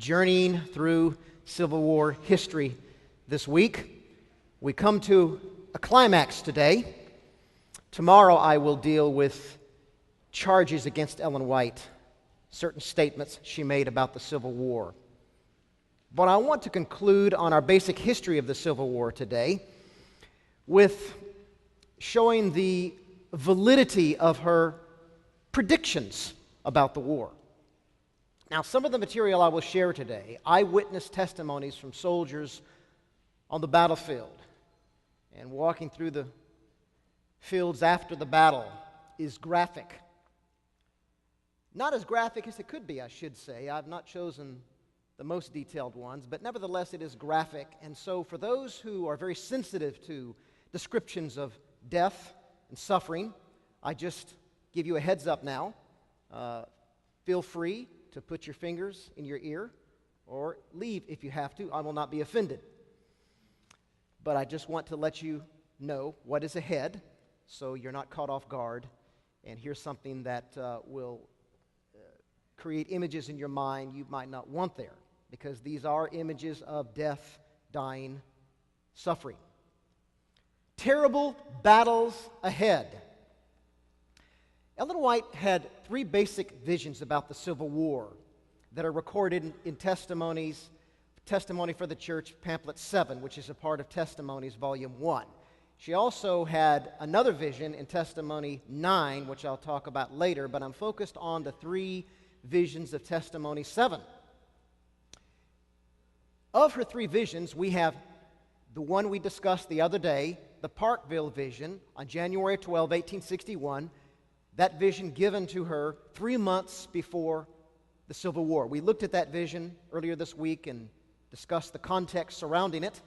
journeying through Civil War history this week. We come to a climax today. Tomorrow I will deal with charges against Ellen White, certain statements she made about the Civil War. But I want to conclude on our basic history of the Civil War today with showing the validity of her predictions about the war. Now, some of the material I will share today, eyewitness testimonies from soldiers on the battlefield and walking through the fields after the battle, is graphic. Not as graphic as it could be, I should say. I've not chosen the most detailed ones, but nevertheless it is graphic. And so for those who are very sensitive to descriptions of death and suffering, I just give you a heads up now. Feel free to put your fingers in your ear or leave if you have to. I will not be offended. But I just want to let you know what is ahead so you're not caught off guard. And here's something that will create images in your mind you might not want there, because these are images of death, dying, suffering. Terrible battles ahead. Ellen White had three basic visions about the Civil War that are recorded in Testimonies, Testimony for the Church, Pamphlet 7, which is a part of Testimonies, Volume 1. She also had another vision in Testimony 9, which I'll talk about later, but I'm focused on the three visions of Testimony 7. Of her three visions, we have the one we discussed the other day, the Parkville vision on January 12, 1861, that vision given to her 3 months before the Civil War. We looked at that vision earlier this week and discussed the context surrounding it.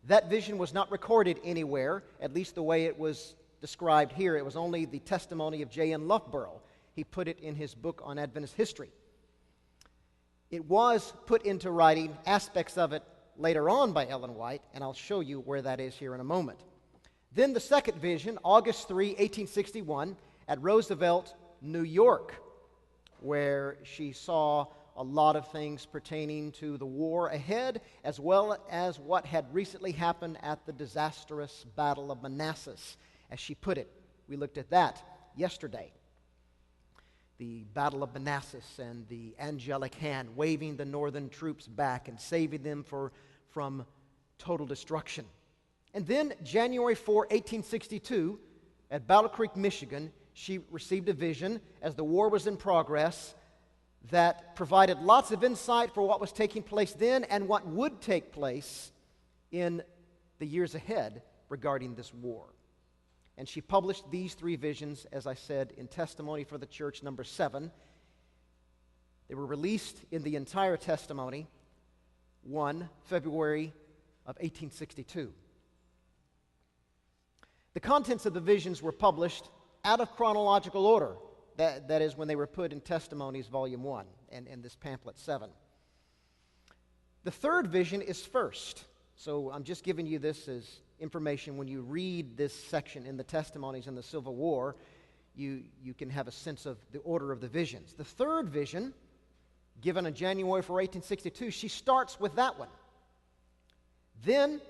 That vision was not recorded anywhere, at least the way it was described here. It was only the testimony of J.N. Loughborough. He put it in his book on Adventist history. It was put into writing, aspects of it later on by Ellen White, and I'll show you where that is here in a moment. Then the second vision, August 3, 1861, at Roosevelt, New York, where she saw a lot of things pertaining to the war ahead, as well as what had recently happened at the disastrous Battle of Manassas, as she put it. We looked at that yesterday. The Battle of Manassas and the angelic hand waving the northern troops back and saving them from total destruction. And then January 4, 1862, at Battle Creek, Michigan, she received a vision as the war was in progress that provided lots of insight for what was taking place then and what would take place in the years ahead regarding this war. And she published these three visions, as I said, in Testimony for the Church, number 7. They were released in the entire testimony, 1 February of 1862. The contents of the visions were published out of chronological order. That is when they were put in Testimonies, Volume 1, and this Pamphlet 7. The third vision is first. So I'm just giving you this as information. When you read this section in the Testimonies in the Civil War, you can have a sense of the order of the visions. The third vision, given on January 4, 1862, she starts with that one. Then,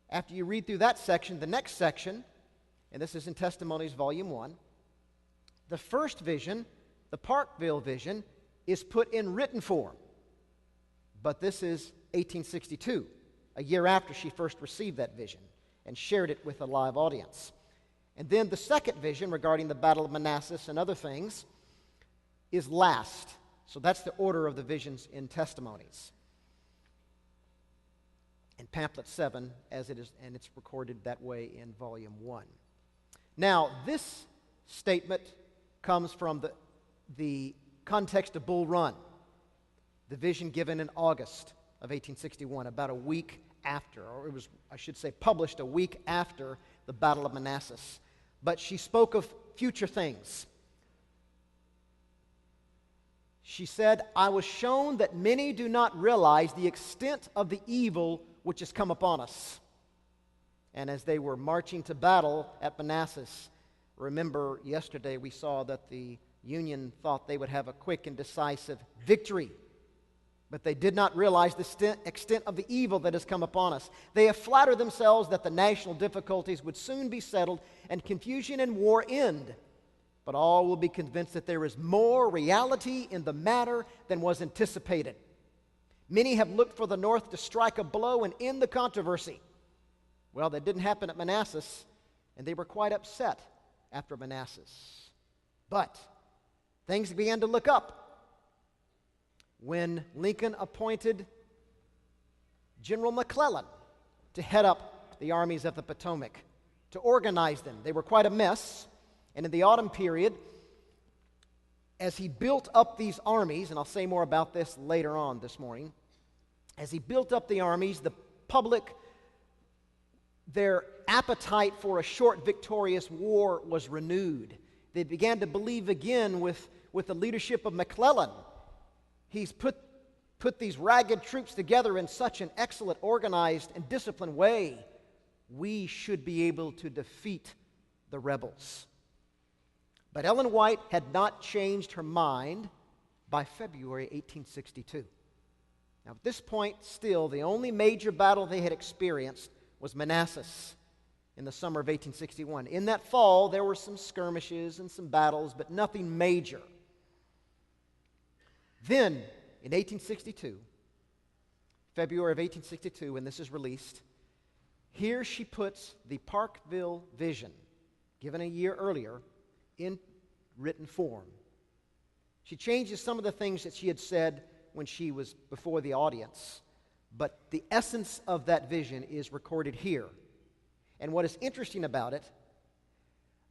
after you read through that section, the next section, and this is in Testimonies, Volume 1, the first vision, the Parkville vision, is put in written form. But this is 1862, a year after she first received that vision and shared it with a live audience. And then the second vision regarding the Battle of Manassas and other things is last. So that's the order of the visions in Testimonies. In Pamphlet 7, as it is, and it's recorded that way in Volume 1. Now, this statement comes from the context of Bull Run, the vision given in August of 1861, about a week after, or it was, I should say, published a week after the Battle of Manassas. But she spoke of future things. She said, "I was shown that many do not realize the extent of the evil which has come upon us." And as they were marching to battle at Manassas, remember yesterday we saw that the Union thought they would have a quick and decisive victory. But they did not realize the extent of the evil that has come upon us. They have flattered themselves that the national difficulties would soon be settled and confusion and war end. But all will be convinced that there is more reality in the matter than was anticipated. Many have looked for the North to strike a blow and end the controversy. Well, that didn't happen at Manassas, and they were quite upset after Manassas. But things began to look up when Lincoln appointed General McClellan to head up the armies of the Potomac, to organize them. They were quite a mess. And in the autumn period, as he built up these armies, and I'll say more about this later on this morning, as he built up the armies, the public, their appetite for a short, victorious war was renewed. They began to believe again with the leadership of McClellan. He's put these ragged troops together in such an excellent, organized, and disciplined way. We should be able to defeat the rebels. But Ellen White had not changed her mind by February 1862. Now, at this point, still, the only major battle they had experienced was Manassas in the summer of 1861. In that fall, there were some skirmishes and some battles, but nothing major. Then, in 1862, February of 1862, when this is released, here she puts the Parkville vision, given a year earlier, in written form. She changes some of the things that she had said when she was before the audience, but the essence of that vision is recorded here. And what is interesting about it,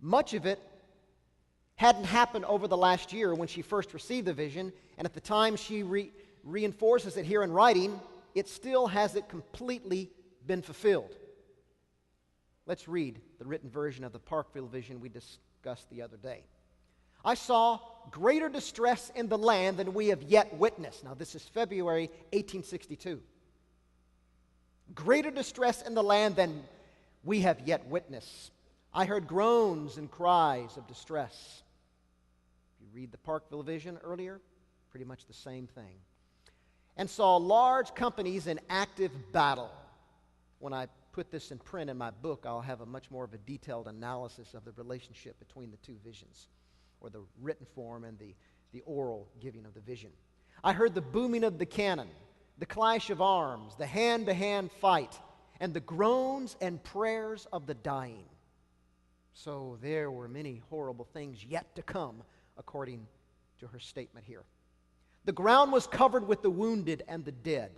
much of it hadn't happened over the last year when she first received the vision, and at the time she reinforces it here in writing, it still hasn't completely been fulfilled. Let's read the written version of the Parkville vision we discussed the other day. I saw greater distress in the land than we have yet witnessed. Now, this is February 1862. Greater distress in the land than we have yet witnessed. I heard groans and cries of distress. If you read the Parkville vision earlier, pretty much the same thing. And saw large companies in active battle. When I put this in print in my book, I'll have a much more of a detailed analysis of the relationship between the two visions, or the written form and the oral giving of the vision. I heard the booming of the cannon, the clash of arms, the hand-to-hand fight, and the groans and prayers of the dying. So there were many horrible things yet to come, according to her statement here. The ground was covered with the wounded and the dead.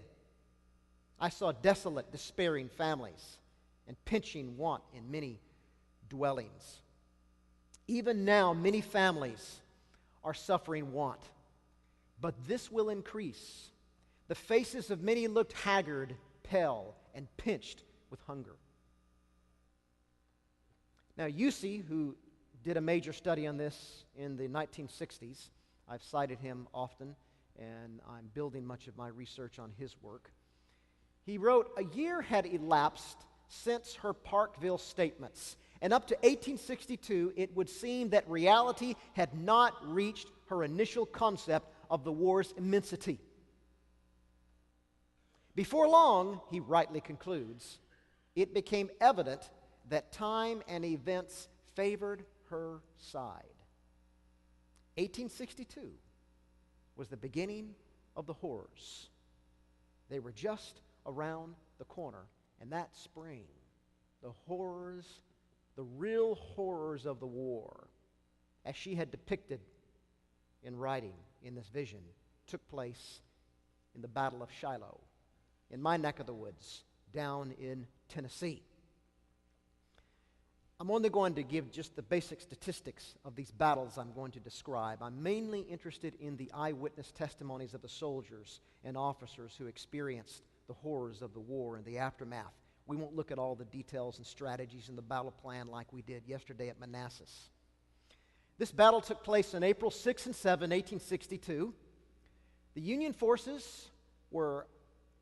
I saw desolate, despairing families and pinching want in many dwellings. Even now, many families are suffering want, but this will increase. The faces of many looked haggard, pale, and pinched with hunger. Now, Yusey, who did a major study on this in the 1960s, I've cited him often, and I'm building much of my research on his work. He wrote, a year had elapsed since her Parkville statements, and up to 1862, it would seem that reality had not reached her initial concept of the war's immensity. Before long, he rightly concludes, it became evident that time and events favored her side. 1862 was the beginning of the horrors. They were just around the corner, and that spring, the horrors, the real horrors of the war, as she had depicted in writing in this vision, took place in the Battle of Shiloh, in my neck of the woods, down in Tennessee. I'm only going to give just the basic statistics of these battles I'm going to describe. I'm mainly interested in the eyewitness testimonies of the soldiers and officers who experienced the horrors of the war and the aftermath. We won't look at all the details and strategies in the battle plan like we did yesterday at Manassas. This battle took place on April 6 and 7, 1862. The Union forces were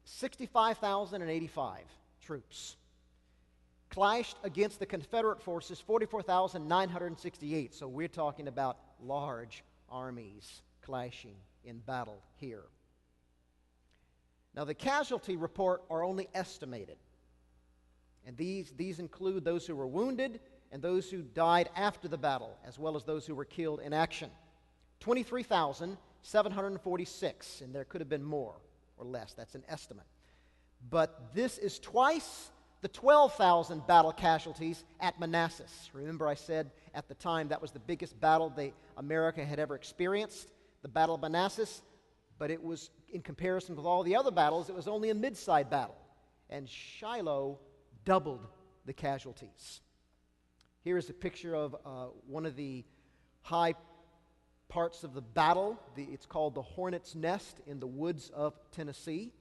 65,085 troops. Clashed against the Confederate forces, 44,968. So we're talking about large armies clashing in battle here. Now, the casualty report are only estimated, and these include those who were wounded and those who died after the battle, as well as those who were killed in action. 23,746, and there could have been more or less. That's an estimate. But this is twice the 12,000 battle casualties at Manassas. Remember, I said at the time that was the biggest battle America had ever experienced, the Battle of Manassas. But it was, in comparison with all the other battles, it was only a mid-sized battle. And Shiloh doubled the casualties. Here is a picture of one of the high parts of the battle. It's called the Hornet's Nest in the woods of Tennessee.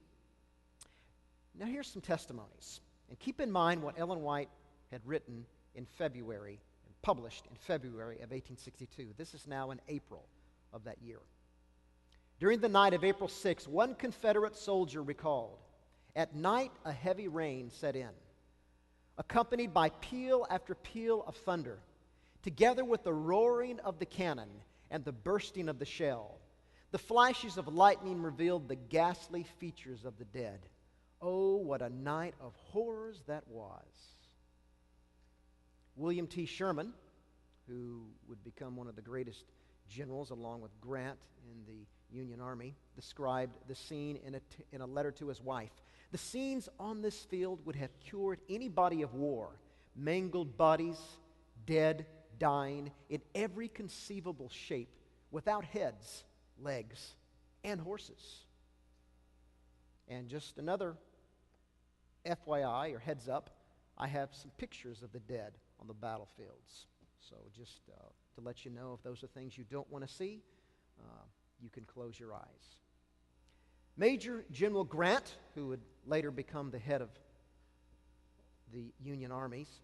Now here's some testimonies. And keep in mind what Ellen White had written in February, and published in February of 1862. This is now in April of that year. During the night of April 6, one Confederate soldier recalled, "At night a heavy rain set in, accompanied by peal after peal of thunder, together with the roaring of the cannon and the bursting of the shell. The flashes of lightning revealed the ghastly features of the dead. Oh, what a night of horrors that was." William T. Sherman, who would become one of the greatest generals along with Grant in the Union Army, described the scene in a letter to his wife. "The scenes on this field would have cured any body of war. Mangled bodies, dead, dying, in every conceivable shape, without heads, legs, and horses." And just another FYI, or heads up, I have some pictures of the dead on the battlefields. So just to let you know, if those are things you don't want to see, you can close your eyes. Major General Grant, who would later become the head of the Union armies,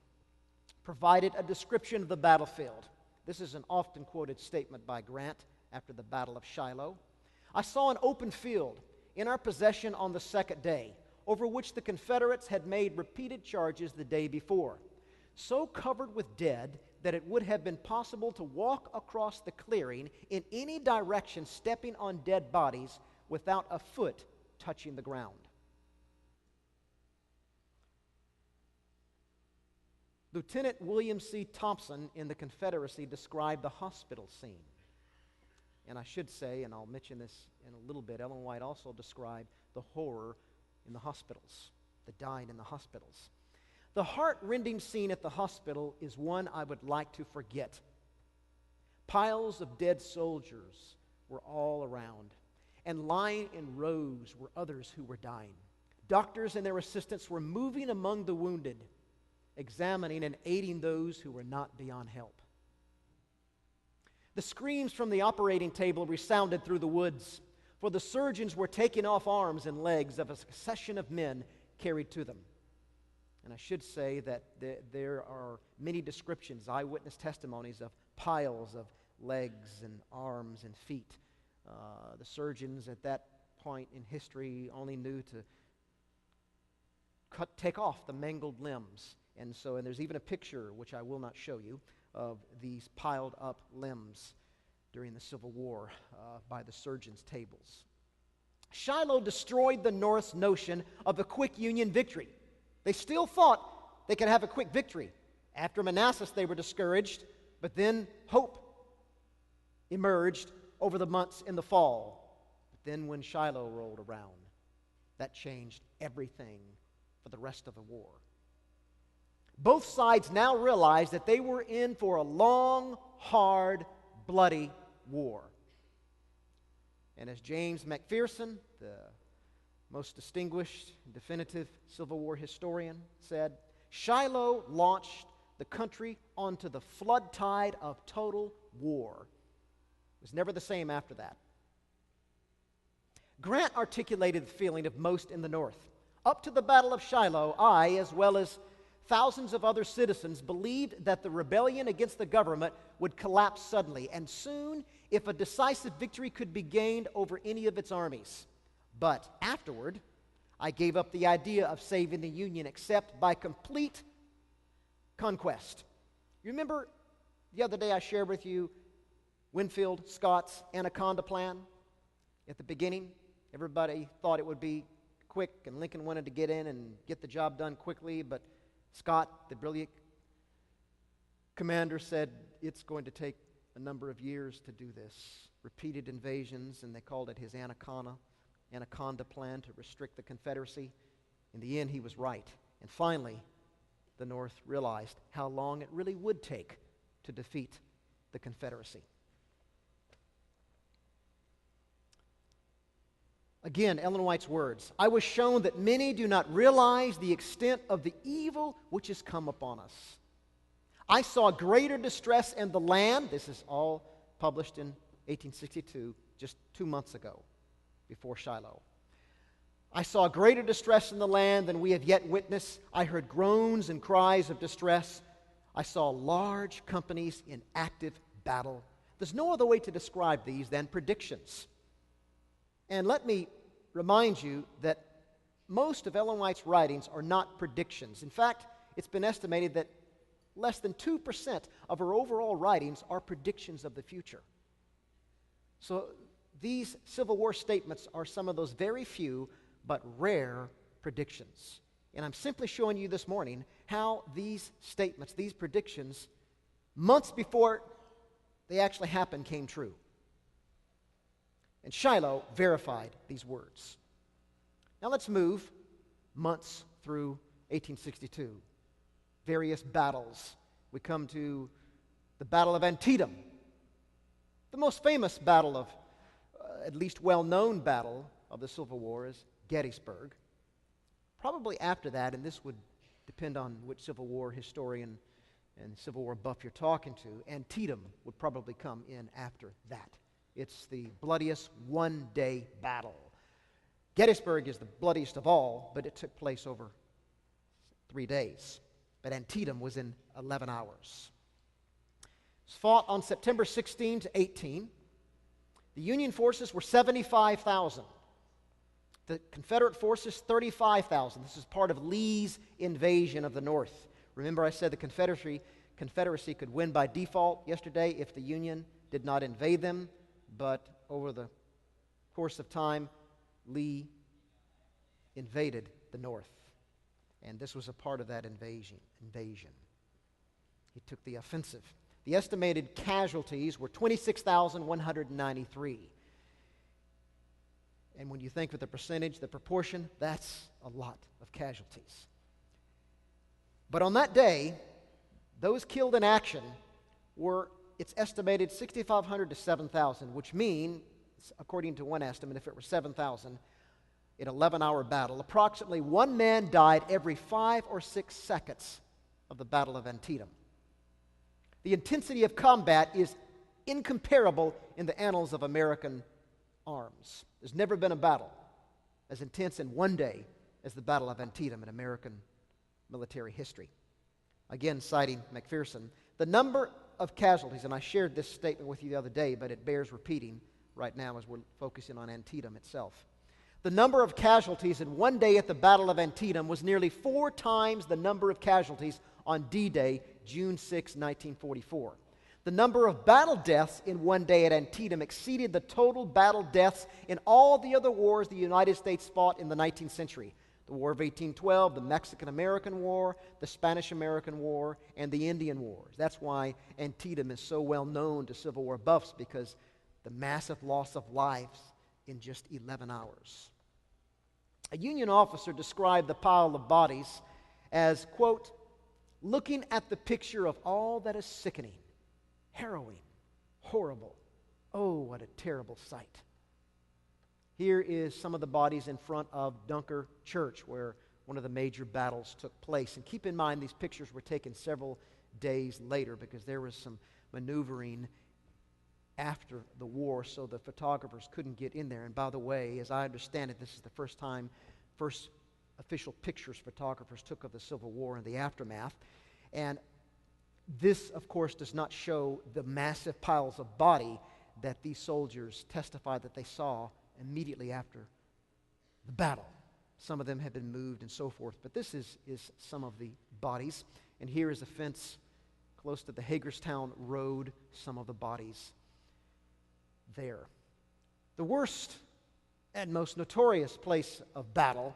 provided a description of the battlefield. This is an often quoted statement by Grant after the Battle of Shiloh. "I saw an open field in our possession on the second day, over which the Confederates had made repeated charges the day before, so covered with dead that it would have been possible to walk across the clearing in any direction, stepping on dead bodies without a foot touching the ground." Lieutenant William C. Thompson in the Confederacy described the hospital scene. And I should say, and I'll mention this in a little bit, Ellen White also described the horror in the hospitals, the dying in the hospitals. "The heart-rending scene at the hospital is one I would like to forget. Piles of dead soldiers were all around, and lying in rows were others who were dying. Doctors and their assistants were moving among the wounded, examining and aiding those who were not beyond help. The screams from the operating table resounded through the woods, for the surgeons were taking off arms and legs of a succession of men carried to them." And I should say that there are many descriptions, eyewitness testimonies of piles of legs and arms and feet. The surgeons at that point in history only knew to take off the mangled limbs. And there's even a picture, which I will not show you, of these piled up limbs during the Civil War by the surgeons' tables. Shiloh destroyed the North's notion of a quick Union victory. They still thought they could have a quick victory. After Manassas, they were discouraged, but then hope emerged over the months in the fall. But then when Shiloh rolled around, that changed everything for the rest of the war. Both sides now realized that they were in for a long, hard, bloody war. And as James McPherson, the most distinguished and definitive Civil War historian, said, Shiloh launched the country onto the flood tide of total war. It was never the same after that. Grant articulated the feeling of most in the North. Up to the Battle of Shiloh, I, as well as thousands of other citizens, believed that the rebellion against the government would collapse suddenly, and soon, if a decisive victory could be gained over any of its armies. But afterward, I gave up the idea of saving the Union except by complete conquest. You remember the other day I shared with you Winfield Scott's Anaconda Plan? At the beginning, everybody thought it would be quick, and Lincoln wanted to get in and get the job done quickly, but Scott, the brilliant commander, said it's going to take a number of years to do this. Repeated invasions, and they called it his Anaconda plan to restrict the Confederacy. In the end, he was right. And finally, the North realized how long it really would take to defeat the Confederacy. Again, Ellen White's words, "I was shown that many do not realize the extent of the evil which has come upon us. I saw greater distress in the land." This is all published in 1862, just 2 months ago, before Shiloh. "I saw greater distress in the land than we have yet witnessed. I heard groans and cries of distress. I saw large companies in active battle." There's no other way to describe these than predictions. And let me remind you that most of Ellen White's writings are not predictions. In fact, it's been estimated that less than 2% of her overall writings are predictions of the future. So these Civil War statements are some of those very few but rare predictions. And I'm simply showing you this morning how these statements, these predictions, months before they actually happened, came true. And Shiloh verified these words. Now let's move months through 1862. Various battles. We come to the Battle of Antietam, the most famous battle of, at least well-known battle of the Civil War is Gettysburg. Probably after that, and this would depend on which Civil War historian and Civil War buff you're talking to, Antietam would probably come in after that. It's the bloodiest one-day battle. Gettysburg is the bloodiest of all, but it took place over 3 days. But Antietam was in 11 hours. It was fought on September 16 to 18. The Union forces were 75,000. The Confederate forces, 35,000. This is part of Lee's invasion of the North. Remember I said the Confederacy could win by default yesterday if the Union did not invade them. But over the course of time, Lee invaded the North. And this was a part of that invasion. He took the offensive. The estimated casualties were 26,193. And when you think of the percentage, the proportion, that's a lot of casualties. But on that day, those killed in action were, it's estimated 6,500 to 7,000, which means, according to one estimate, if it were 7,000 in an 11-hour battle, approximately one man died every 5 or 6 seconds of the Battle of Antietam. The intensity of combat is incomparable in the annals of American arms. There's never been a battle as intense in one day as the Battle of Antietam in American military history. Again, citing McPherson, the number of casualties, and I shared this statement with you the other day, but it bears repeating right now as we're focusing on Antietam itself. The number of casualties in one day at the Battle of Antietam was nearly 4 times the number of casualties on D-Day, June 6, 1944. The number of battle deaths in one day at Antietam exceeded the total battle deaths in all the other wars the United States fought in the 19th century. The War of 1812, the Mexican-American War, the Spanish-American War, and the Indian Wars. That's why Antietam is so well known to Civil War buffs, because the massive loss of lives in just 11 hours. A Union officer described the pile of bodies as, quote, "looking at the picture of all that is sickening, harrowing, horrible. Oh, what a terrible sight." Here is some of the bodies in front of Dunker Church, where one of the major battles took place. And keep in mind, these pictures were taken several days later, because there was some maneuvering after the war, so the photographers couldn't get in there. And by the way, as I understand it, this is the first official pictures photographers took of the Civil War and the aftermath. And this, of course, does not show the massive piles of body that these soldiers testified that they saw immediately after the battle. Some of them have been moved and so forth, but this is some of the bodies. And here is a fence close to the Hagerstown Road, some of the bodies there. The worst and most notorious place of battle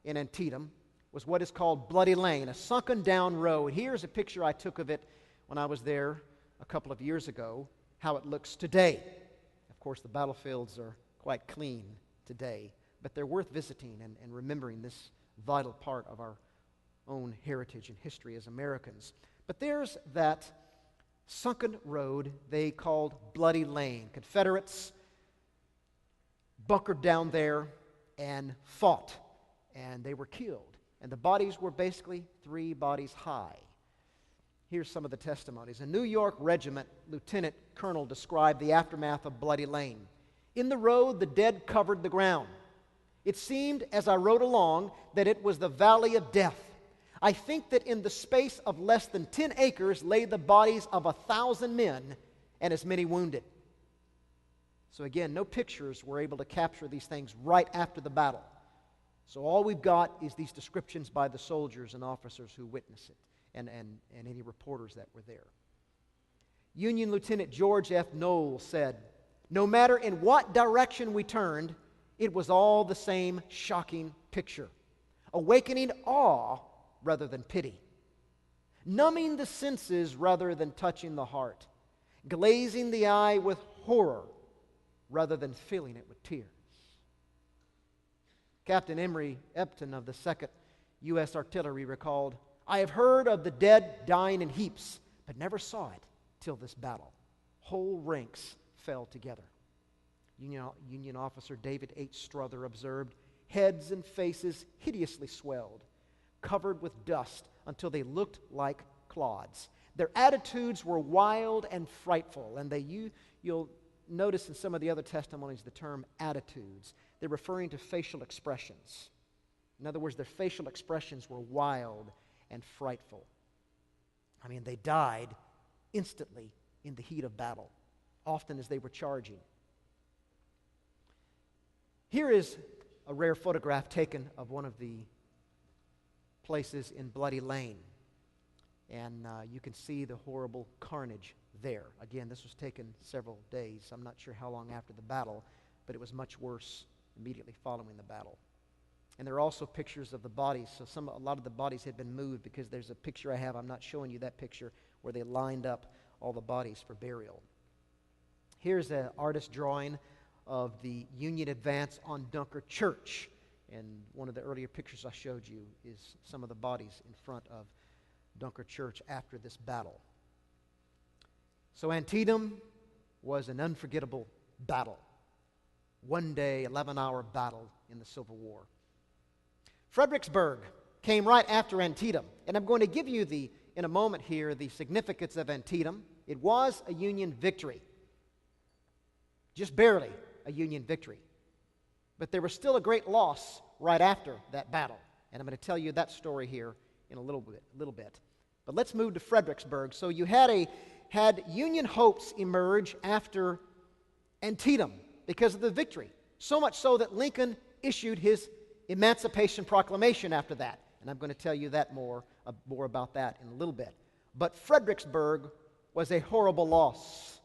in Antietam was what is called Bloody Lane, a sunken down road. Here's a picture I took of it when I was there a couple of years ago, how it looks today. Of course, the battlefields are quite clean today, but they're worth visiting and remembering this vital part of our own heritage and history as Americans. But there's that sunken road they called Bloody Lane. Confederates bunkered down there and fought, and they were killed. And the bodies were basically 3 bodies high. Here's some of the testimonies. A New York regiment lieutenant colonel described the aftermath of Bloody Lane. In the road, the dead covered the ground. It seemed, as I rode along, that it was the valley of death. I think that in the space of less than 10 acres lay the bodies of 1,000 men and as many wounded. So again, no pictures were able to capture these things right after the battle. So all we've got is these descriptions by the soldiers and officers who witnessed it and any reporters that were there. Union Lieutenant George F. Knowles said, "No matter in what direction we turned, it was all the same shocking picture, awakening awe rather than pity, numbing the senses rather than touching the heart, glazing the eye with horror rather than filling it with tears." Captain Emory Epton of the 2nd U.S. Artillery recalled, "I have heard of the dead dying in heaps, but never saw it till this battle. Whole ranks fell together." Union officer David H. Strother observed, "Heads and faces hideously swelled, covered with dust until they looked like clods. Their attitudes were wild and frightful," and you'll notice in some of the other testimonies the term attitudes. They're referring to facial expressions. In other words, their facial expressions were wild and frightful. I mean, they died instantly in the heat of battle, often as they were charging. Here is a rare photograph taken of one of the places in Bloody Lane. And you can see the horrible carnage there. Again, this was taken several days. I'm not sure how long after the battle, but it was much worse immediately following the battle. And there are also pictures of the bodies. So a lot of the bodies had been moved, because there's a picture I have, I'm not showing you that picture, where they lined up all the bodies for burial. Here's an artist's drawing of the Union advance on Dunker Church. And one of the earlier pictures I showed you is some of the bodies in front of Dunker Church after this battle. So Antietam was an unforgettable battle. One day, 11-hour battle in the Civil War. Fredericksburg came right after Antietam. And I'm going to give you in a moment here, the significance of Antietam. It was a Union victory. Just barely a Union victory. But there was still a great loss right after that battle. And I'm going to tell you that story here in a little bit. But let's move to Fredericksburg. So you had Union hopes emerge after Antietam because of the victory. So much so that Lincoln issued his Emancipation Proclamation after that. And I'm going to tell you that more about that in a little bit. But Fredericksburg was a horrible loss.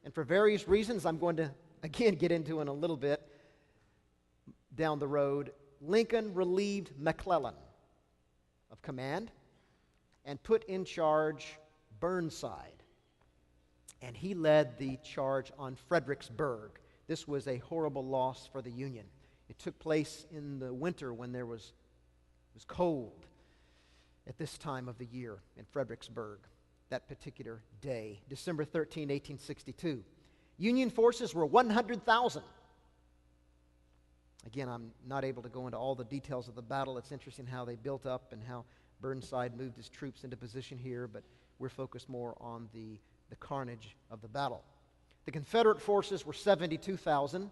And for various reasons I'm going to, again, get into in a little bit down the road, Lincoln relieved McClellan of command and put in charge Burnside. And he led the charge on Fredericksburg. This was a horrible loss for the Union. It took place in the winter when it was cold at this time of the year in Fredericksburg, that particular day, December 13, 1862. Union forces were 100,000. Again, I'm not able to go into all the details of the battle. It's interesting how they built up and how Burnside moved his troops into position here, but we're focused more on the carnage of the battle. The Confederate forces were 72,000.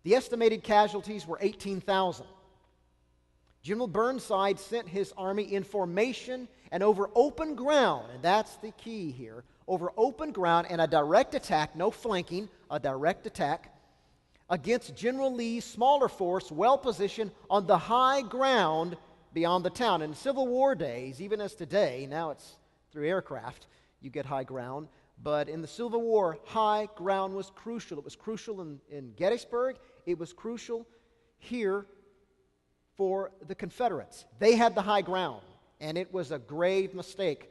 The estimated casualties were 18,000. General Burnside sent his army in formation and over open ground, and that's the key here, over open ground and a direct attack, no flanking, a direct attack, against General Lee's smaller force well positioned on the high ground beyond the town. In Civil War days, even as today, now it's through aircraft, you get high ground, but in the Civil War, high ground was crucial. It was crucial in Gettysburg. It was crucial here for the Confederates. They had the high ground, and it was a grave mistake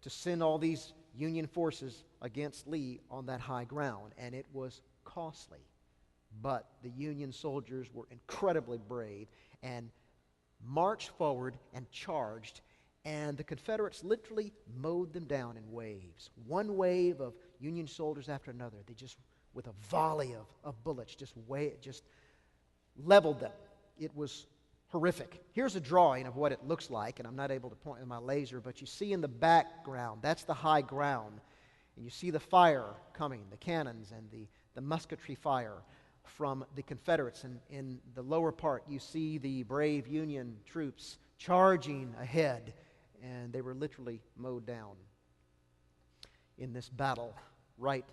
to send all these Union forces against Lee on that high ground, and it was costly. But the Union soldiers were incredibly brave and marched forward and charged, and the Confederates literally mowed them down in waves. One wave of Union soldiers after another. They just, with a volley of bullets, just leveled them. It was horrific. Here's a drawing of what it looks like, and I'm not able to point with my laser, but you see in the background, that's the high ground. And you see the fire coming, the cannons and the musketry fire from the Confederates. And in the lower part, you see the brave Union troops charging ahead, and they were literally mowed down in this battle right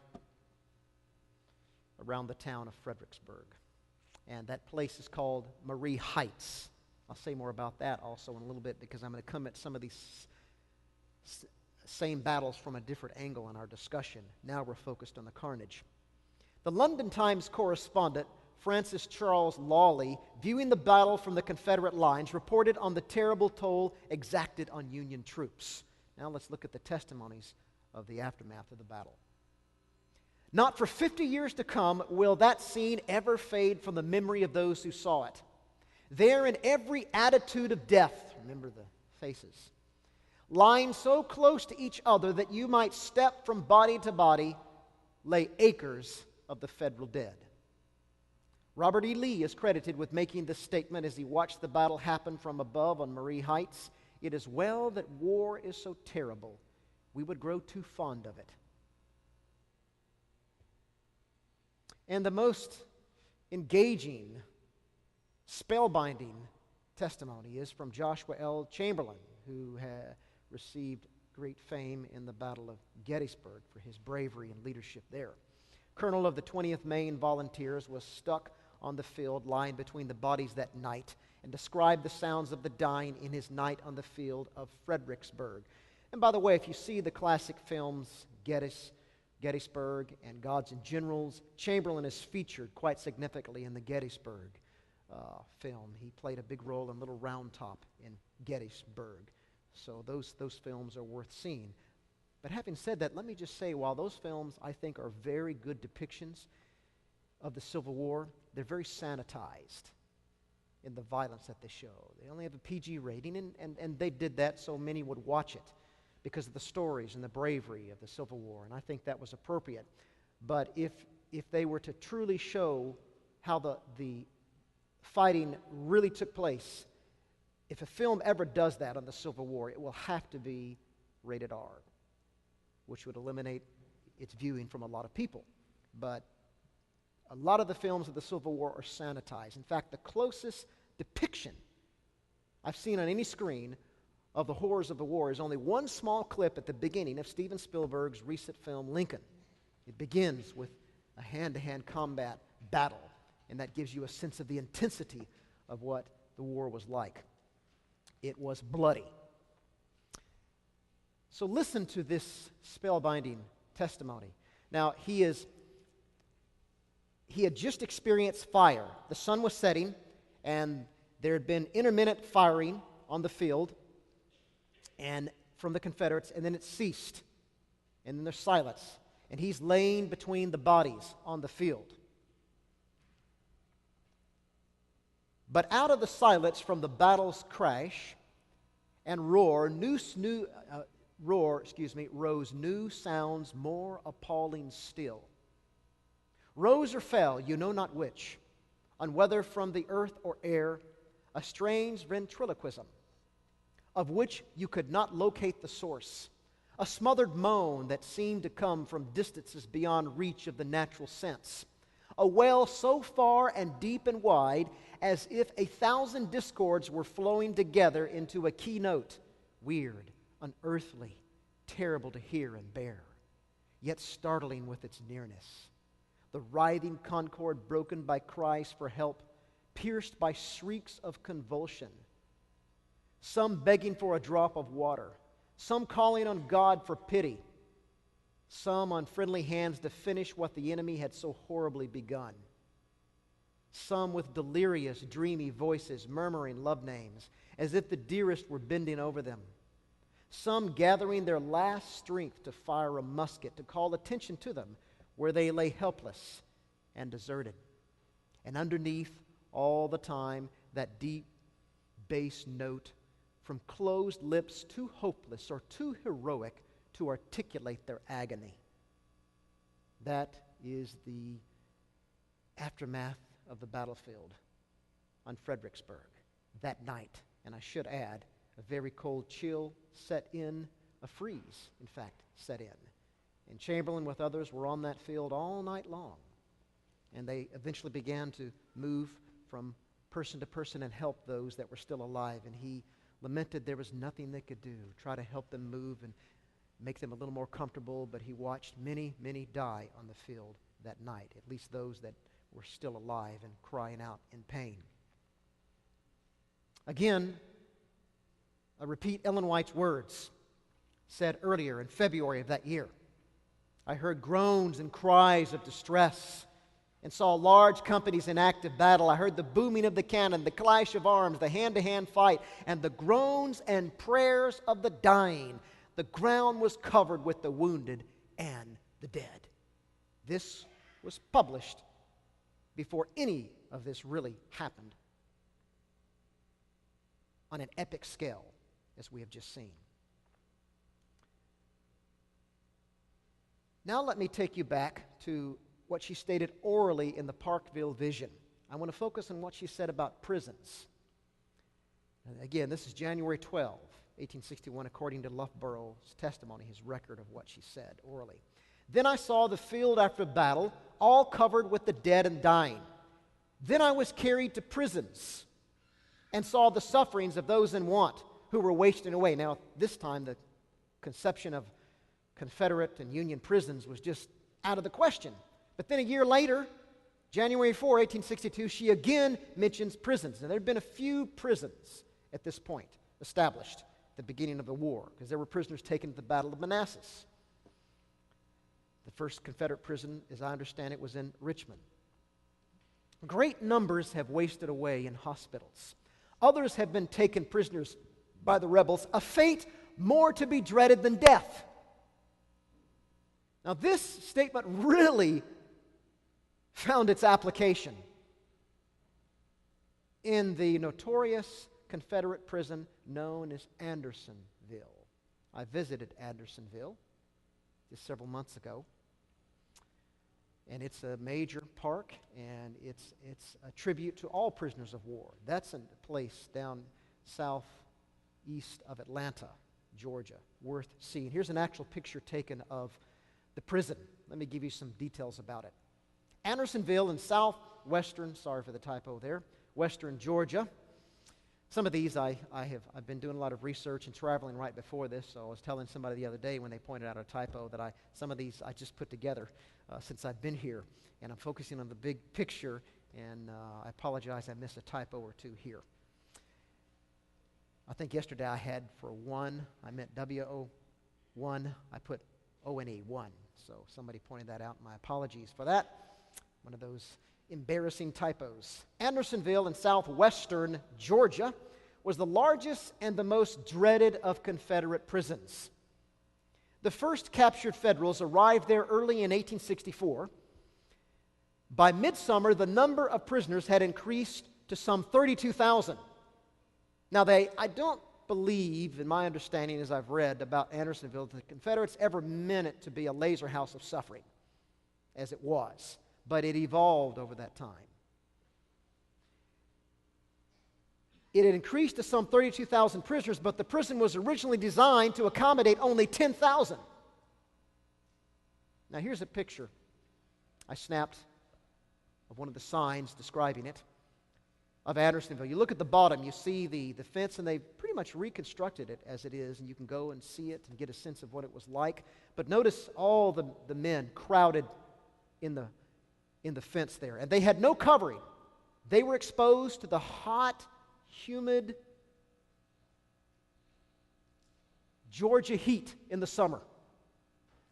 around the town of Fredericksburg. And that place is called Marie Heights. I'll say more about that also in a little bit, because I'm going to come at some of these same battles from a different angle in our discussion. Now we're focused on the carnage. The London Times correspondent Francis Charles Lawley, viewing the battle from the Confederate lines, reported on the terrible toll exacted on Union troops. Now let's look at the testimonies of the aftermath of the battle. Not for 50 years to come will that scene ever fade from the memory of those who saw it. There, in every attitude of death, remember the faces, lying so close to each other that you might step from body to body, lay acres of the Federal dead. Robert E. Lee is credited with making this statement as he watched the battle happen from above on Marie Heights. It is well that war is so terrible. We would grow too fond of it. And the most engaging, spellbinding testimony is from Joshua L. Chamberlain, who had received great fame in the Battle of Gettysburg for his bravery and leadership there. Colonel of the 20th Maine Volunteers was stuck on the field lying between the bodies that night and described the sounds of the dying in his Night on the Field of Fredericksburg. And by the way, if you see the classic films Gettysburg and Gods and Generals, Chamberlain is featured quite significantly in the Gettysburg film. He played a big role in Little Round Top in Gettysburg. So those films are worth seeing. But having said that, let me just say, while those films, I think, are very good depictions of the Civil War, they're very sanitized in the violence that they show. They only have a PG rating, and they did that so many would watch it because of the stories and the bravery of the Civil War, and I think that was appropriate. But if they were to truly show how the fighting really took place, if a film ever does that on the Civil War, it will have to be rated R, which would eliminate its viewing from a lot of people. But a lot of the films of the Civil War are sanitized. In fact, the closest depiction I've seen on any screen of the horrors of the war is only one small clip at the beginning of Steven Spielberg's recent film, Lincoln. It begins with a hand-to-hand combat battle, and that gives you a sense of the intensity of what the war was like. It was bloody. So listen to this spellbinding testimony. Now, he had just experienced fire. The sun was setting, and there had been intermittent firing on the field and from the Confederates, and then it ceased. And then there's silence. And he's laying between the bodies on the field. But out of the silence from the battle's crash and roar, rose new sounds more appalling still. Rose or fell, you know not which, on whether from the earth or air, a strange ventriloquism, of which you could not locate the source, a smothered moan that seemed to come from distances beyond reach of the natural sense, a wail so far and deep and wide as if 1,000 discords were flowing together into a keynote, weird, unearthly, terrible to hear and bear, yet startling with its nearness. The writhing concord broken by cries for help, pierced by shrieks of convulsion. Some begging for a drop of water, some calling on God for pity, some on friendly hands to finish what the enemy had so horribly begun. some with delirious, dreamy voices murmuring love names, as if the dearest were bending over them. Some gathering their last strength to fire a musket to call attention to them where they lay helpless and deserted. And underneath all the time, that deep bass note from closed lips too hopeless or too heroic to articulate their agony. That is the aftermath of the battlefield on Fredericksburg that night. And I should add, a very cold chill set in, a freeze, in fact, set in. And Chamberlain with others were on that field all night long. And they eventually began to move from person to person and help those that were still alive. And he lamented there was nothing they could do, try to help them move and make them a little more comfortable. But he watched many, many die on the field that night, at least those that were still alive and crying out in pain. Again, I repeat Ellen White's words said earlier in February of that year. I heard groans and cries of distress and saw large companies in active battle. I heard the booming of the cannon, the clash of arms, the hand-to-hand fight, and the groans and prayers of the dying. The ground was covered with the wounded and the dead. This was published before any of this really happened on an epic scale, as we have just seen. Now let me take you back to what she stated orally in the Parkville vision. I want to focus on what she said about prisons. And again, this is January 12, 1861, according to Loughborough's testimony, his record of what she said orally. Then I saw the field after battle, all covered with the dead and dying. Then I was carried to prisons and saw the sufferings of those in want who were wasting away. Now, this time, the conception of Confederate and Union prisons was just out of the question. But then a year later, January 4, 1862, she again mentions prisons. Now, there had been a few prisons at this point established at the beginning of the war, because there were prisoners taken at the Battle of Manassas. The first Confederate prison, as I understand it, was in Richmond. Great numbers have wasted away in hospitals. Others have been taken prisoners by the rebels, a fate more to be dreaded than death. Now, this statement really found its application in the notorious Confederate prison known as Andersonville. I visited Andersonville just several months ago, and it's a major park, and it's a tribute to all prisoners of war. That's a place down southeast of Atlanta, Georgia, worth seeing. Here's an actual picture taken of the prison. Let me give you some details about it. Andersonville in southwestern, sorry for the typo there, western Georgia. Some of these I've been doing a lot of research and traveling right before this, so I was telling somebody the other day when they pointed out a typo that some of these I just put together since I've been here, and I'm focusing on the big picture, and I apologize I missed a typo or two here. I think yesterday I had for one, I meant W-O-1, I put O-N-E, one. So somebody pointed that out. My apologies for that. One of those embarrassing typos. Andersonville in southwestern Georgia was the largest and the most dreaded of Confederate prisons. The first captured Federals arrived there early in 1864. By midsummer, the number of prisoners had increased to some 32,000. Now, I don't believe, in my understanding as I've read about Andersonville, the Confederates ever meant it to be a laser house of suffering, as it was. But it evolved over that time. It had increased to some 32,000 prisoners, but the prison was originally designed to accommodate only 10,000. Now here's a picture I snapped of one of the signs describing it, of Andersonville. You look at the bottom, you see the fence, and they've pretty much reconstructed it as it is, and you can go and see it and get a sense of what it was like. But notice all the men crowded in the fence there, and they had no covering. They were exposed to the hot, humid Georgia heat in the summer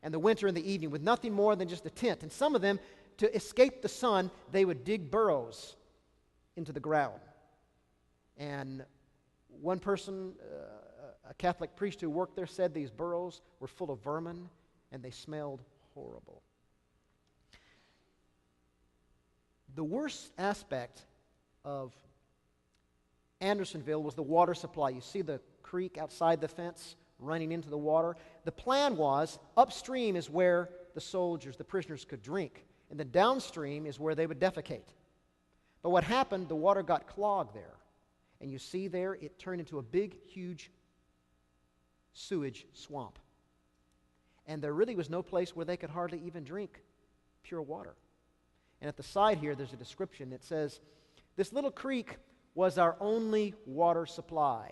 and the winter in the evening with nothing more than just a tent. And some of them, to escape the sun, they would dig burrows into the ground. And one person, a Catholic priest who worked there, said these burrows were full of vermin and they smelled horrible. The worst aspect of Andersonville was the water supply. You see the creek outside the fence running into the water. The plan was upstream is where the soldiers, the prisoners, could drink, and the downstream is where they would defecate. But what happened, the water got clogged there. And you see there, it turned into a big, huge sewage swamp. And there really was no place where they could hardly even drink pure water. And at the side here, there's a description. It says, this little creek was our only water supply.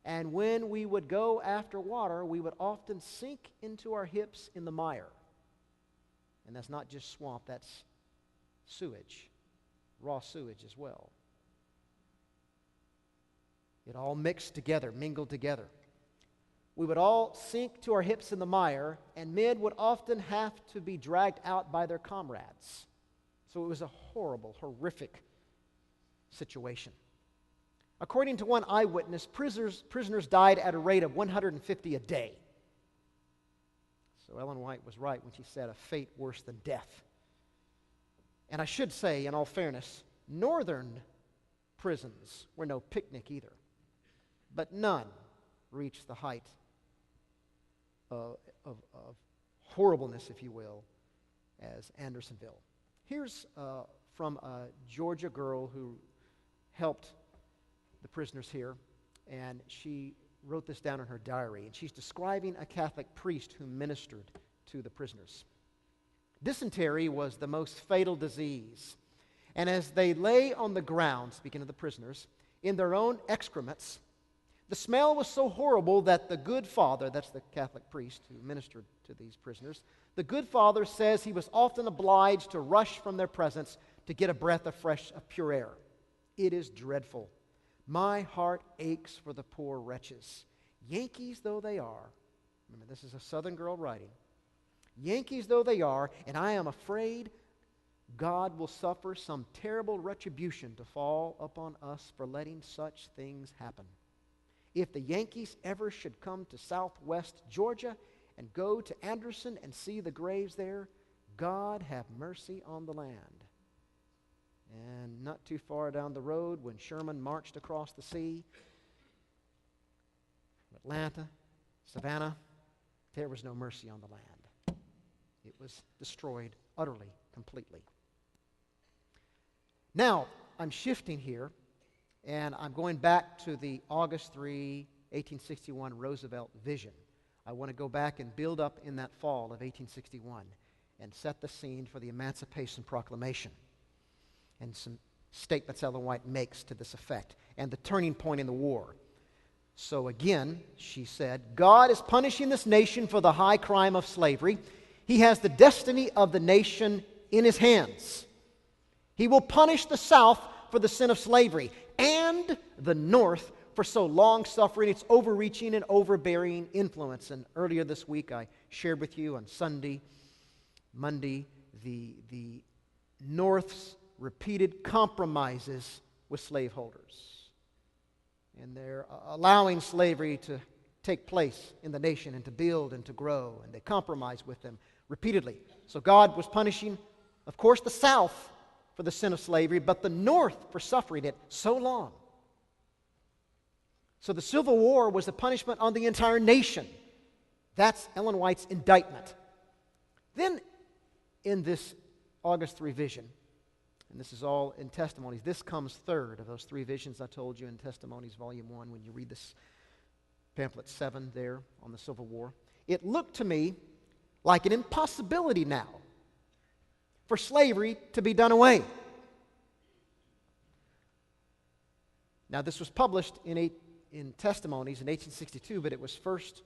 And when we would go after water, we would often sink into our hips in the mire. And that's not just swamp, that's sewage, raw sewage as well. It all mixed together, mingled together. We would all sink to our hips in the mire, and men would often have to be dragged out by their comrades. So it was a horrible, horrific situation. According to one eyewitness, prisoners died at a rate of 150 a day. So Ellen White was right when she said a fate worse than death. And I should say, in all fairness, northern prisons were no picnic either. But none reached the height of horribleness, if you will, as Andersonville. Here's from a Georgia girl who helped the prisoners here, and she wrote this down in her diary, and she's describing a Catholic priest who ministered to the prisoners. Dysentery was the most fatal disease, and as they lay on the ground, speaking of the prisoners, in their own excrements, the smell was so horrible that the good father, that's the Catholic priest who ministered to these prisoners, the good father says he was often obliged to rush from their presence to get a breath of fresh, of pure air. It is dreadful. My heart aches for the poor wretches. Yankees though they are, remember this is a Southern girl writing, Yankees though they are, and I am afraid God will suffer some terrible retribution to fall upon us for letting such things happen. If the Yankees ever should come to southwest Georgia and go to Anderson and see the graves there, God have mercy on the land. And not too far down the road, when Sherman marched across the sea, Atlanta, Savannah, there was no mercy on the land. It was destroyed utterly, completely. Now, I'm shifting here, and I'm going back to the August 3, 1861 Roosevelt vision. I want to go back and build up in that fall of 1861 and set the scene for the Emancipation Proclamation and some statements Ellen White makes to this effect, and the turning point in the war. So again, she said, God is punishing this nation for the high crime of slavery. He has the destiny of the nation in His hands. He will punish the South for the sin of slavery and the North for so long suffering its overreaching and overbearing influence. And earlier this week I shared with you on Monday, the North's repeated compromises with slaveholders. And they're allowing slavery to take place in the nation and to build and to grow, and they compromise with them repeatedly. So God was punishing, of course, the South for the sin of slavery, but the North for suffering it so long. So the Civil War was a punishment on the entire nation. That's Ellen White's indictment. Then, in this August 3 vision, and this is all in Testimonies, this comes third of those 3 visions I told you in Testimonies, Volume 1, when you read this pamphlet 7 there on the Civil War. It looked to me like an impossibility now for slavery to be done away. Now, this was published in Testimonies in 1862, but it was first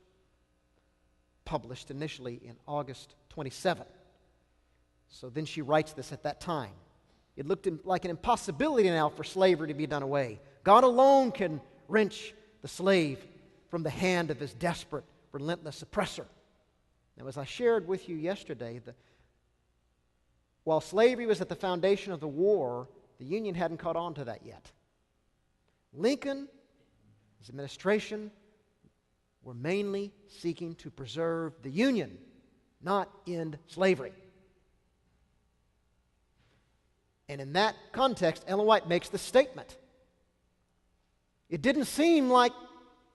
published initially in August 27. So then she writes this at that time. It looked like an impossibility now for slavery to be done away. God alone can wrench the slave from the hand of his desperate, relentless oppressor. Now, as I shared with you yesterday, while slavery was at the foundation of the war, The Union hadn't caught on to that yet. Lincoln, his administration, were mainly seeking to preserve the Union, not end slavery. And in that context, Ellen White makes the statement. It didn't seem like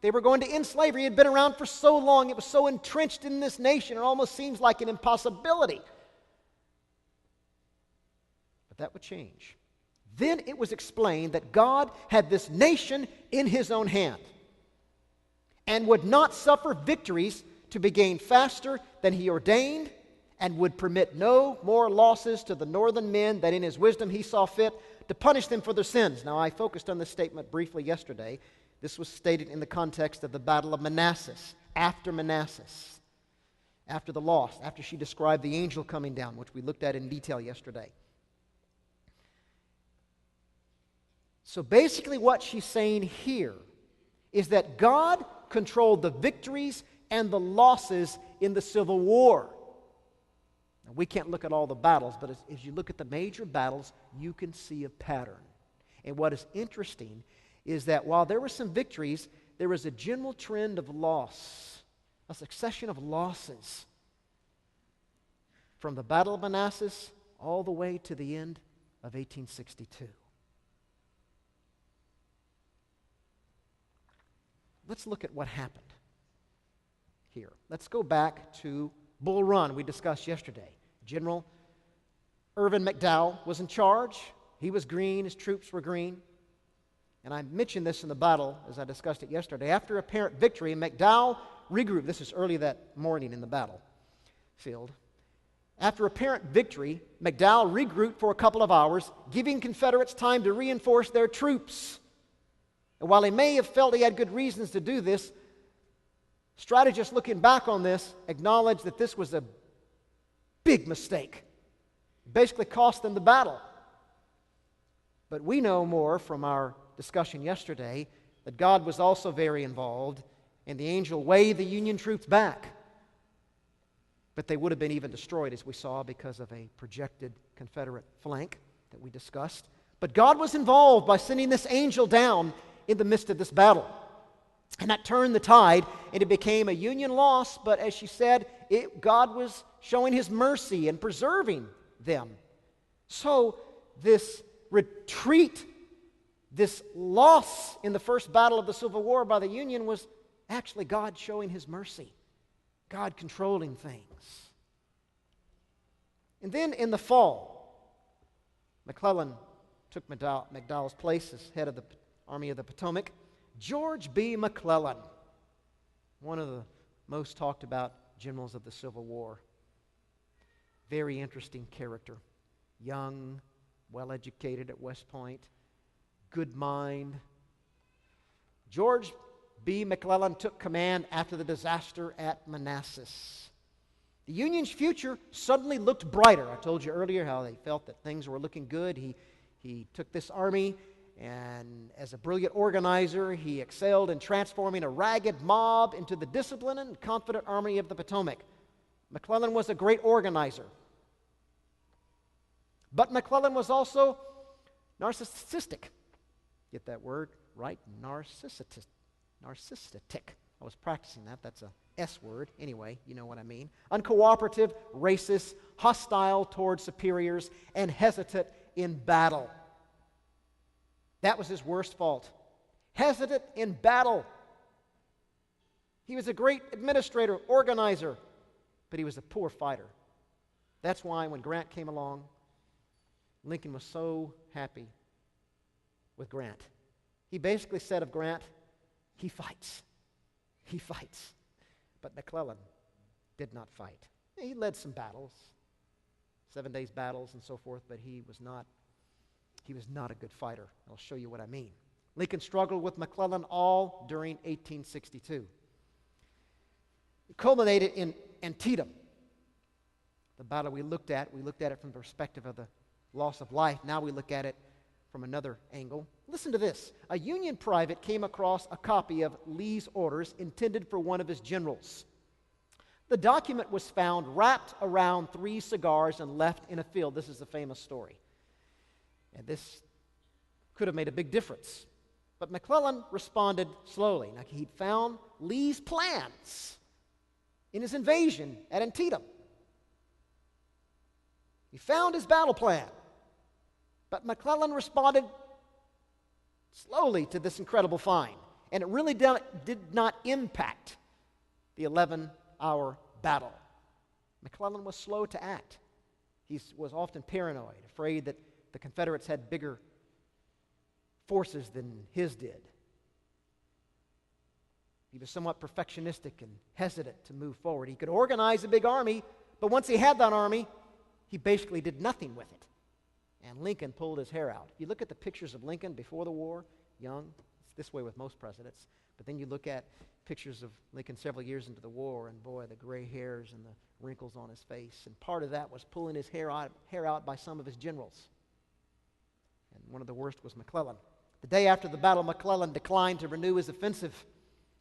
they were going to end slavery. It had been around for so long. It was so entrenched in this nation. It almost seems like an impossibility. But that would change. Then it was explained that God had this nation in His own hand and would not suffer victories to be gained faster than He ordained, and would permit no more losses to the northern men than in His wisdom He saw fit to punish them for their sins. Now, I focused on this statement briefly yesterday. This was stated in the context of the Battle of Manassas, after the loss, after she described the angel coming down, which we looked at in detail yesterday. So basically what she's saying here is that God controlled the victories and the losses in the Civil War. Now, we can't look at all the battles, but as you look at the major battles, you can see a pattern. And what is interesting is that while there were some victories, there was a general trend of loss, a succession of losses, from the Battle of Manassas all the way to the end of 1862. Let's look at what happened here. Let's go back to Bull Run we discussed yesterday. General Irvin McDowell was in charge. He was green, his troops were green. And I mentioned this in the battle as I discussed it yesterday. After apparent victory, McDowell regrouped. This is early that morning in the battlefield. After apparent victory, McDowell regrouped for a couple of hours, giving Confederates time to reinforce their troops. And while he may have felt he had good reasons to do this, strategists looking back on this acknowledge that this was a big mistake. It basically cost them the battle. But we know more from our discussion yesterday that God was also very involved, and the angel waved the Union troops back. But they would have been even destroyed, as we saw, because of a projected Confederate flank that we discussed. But God was involved by sending this angel down in the midst of this battle. And that turned the tide, and it became a Union loss, but as she said, God was showing His mercy and preserving them. So this retreat, this loss in the first battle of the Civil War by the Union was actually God showing His mercy, God controlling things. And then in the fall, McClellan took McDowell's place as head of the Army of the Potomac. George B. McClellan, one of the most talked about generals of the Civil War. Very interesting character. Young, well-educated at West Point, good mind. George B. McClellan took command after the disaster at Manassas. The Union's future suddenly looked brighter. I told you earlier how they felt that things were looking good. He took this army, and as a brilliant organizer, he excelled in transforming a ragged mob into the disciplined and confident Army of the Potomac. McClellan was a great organizer. But McClellan was also narcissistic. Get that word right? Narcissistic. I was practicing that. That's a S word. Anyway, you know what I mean. Uncooperative, racist, hostile toward superiors, and hesitant in battle. That was his worst fault. Hesitant in battle. He was a great administrator, organizer, but he was a poor fighter. That's why when Grant came along, Lincoln was so happy with Grant. He basically said of Grant, he fights. He fights. But McClellan did not fight. He led some battles, 7 days battles and so forth, but he was not a good fighter. I'll show you what I mean. Lincoln struggled with McClellan all during 1862. It culminated in Antietam. The battle we looked at it from the perspective of the loss of life. Now we look at it from another angle. Listen to this. A Union private came across a copy of Lee's orders intended for one of his generals. The document was found wrapped around 3 cigars and left in a field. This is a famous story. And this could have made a big difference. But McClellan responded slowly. Now, he'd found Lee's plans in his invasion at Antietam. He found his battle plan. But McClellan responded slowly to this incredible find. And it really did not impact the 11-hour battle. McClellan was slow to act. He was often paranoid, afraid that the Confederates had bigger forces than his did. He was somewhat perfectionistic and hesitant to move forward. He could organize a big army, but once he had that army, he basically did nothing with it. And Lincoln pulled his hair out. If you look at the pictures of Lincoln before the war, young, it's this way with most presidents, but then you look at pictures of Lincoln several years into the war, and boy, the gray hairs and the wrinkles on his face. And part of that was pulling his hair out by some of his generals. And one of the worst was McClellan. The day after the battle, McClellan declined to renew his offensive.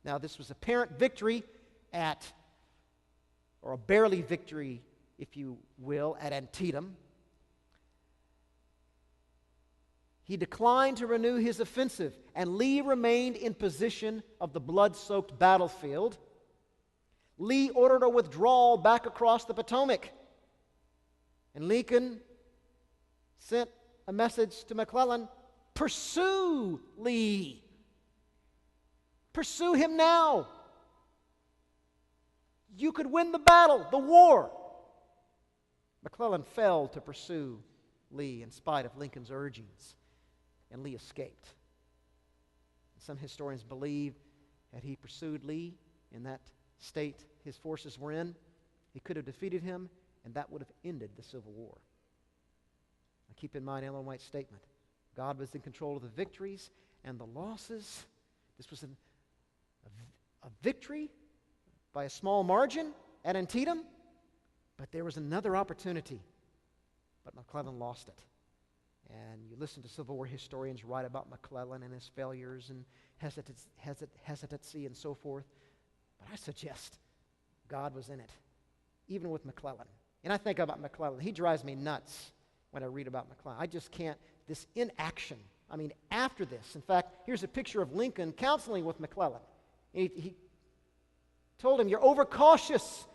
Now, this was apparent victory or a barely victory, if you will, at Antietam. He declined to renew his offensive, and Lee remained in position of the blood-soaked battlefield. Lee ordered a withdrawal back across the Potomac, and Lincoln sent a message to McClellan: pursue Lee. Pursue him now. You could win the battle, the war. McClellan failed to pursue Lee in spite of Lincoln's urgings, and Lee escaped. Some historians believe that he pursued Lee in that state his forces were in. He could have defeated him, and that would have ended the Civil War. Now keep in mind Ellen White's statement. God was in control of the victories and the losses. This was a victory by a small margin at Antietam, but there was another opportunity, but McClellan lost it. And you listen to Civil War historians write about McClellan and his failures and hesitancy and so forth, but I suggest God was in it, even with McClellan. And I think about McClellan. He drives me nuts when I read about McClellan. I just can't, this inaction. I mean, after this, in fact, here's a picture of Lincoln counseling with McClellan. He told him, you're overcautious.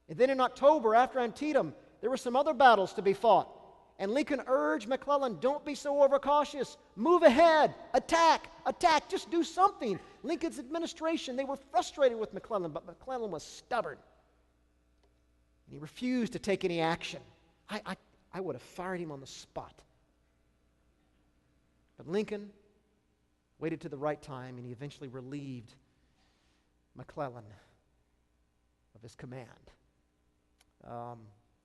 And then in October, after Antietam, there were some other battles to be fought. And Lincoln urged McClellan, don't be so overcautious. Move ahead. Attack. Just do something. Lincoln's administration, they were frustrated with McClellan, but McClellan was stubborn. And he refused to take any action. I would have fired him on the spot. But Lincoln waited to the right time, and he eventually relieved McClellan of his command.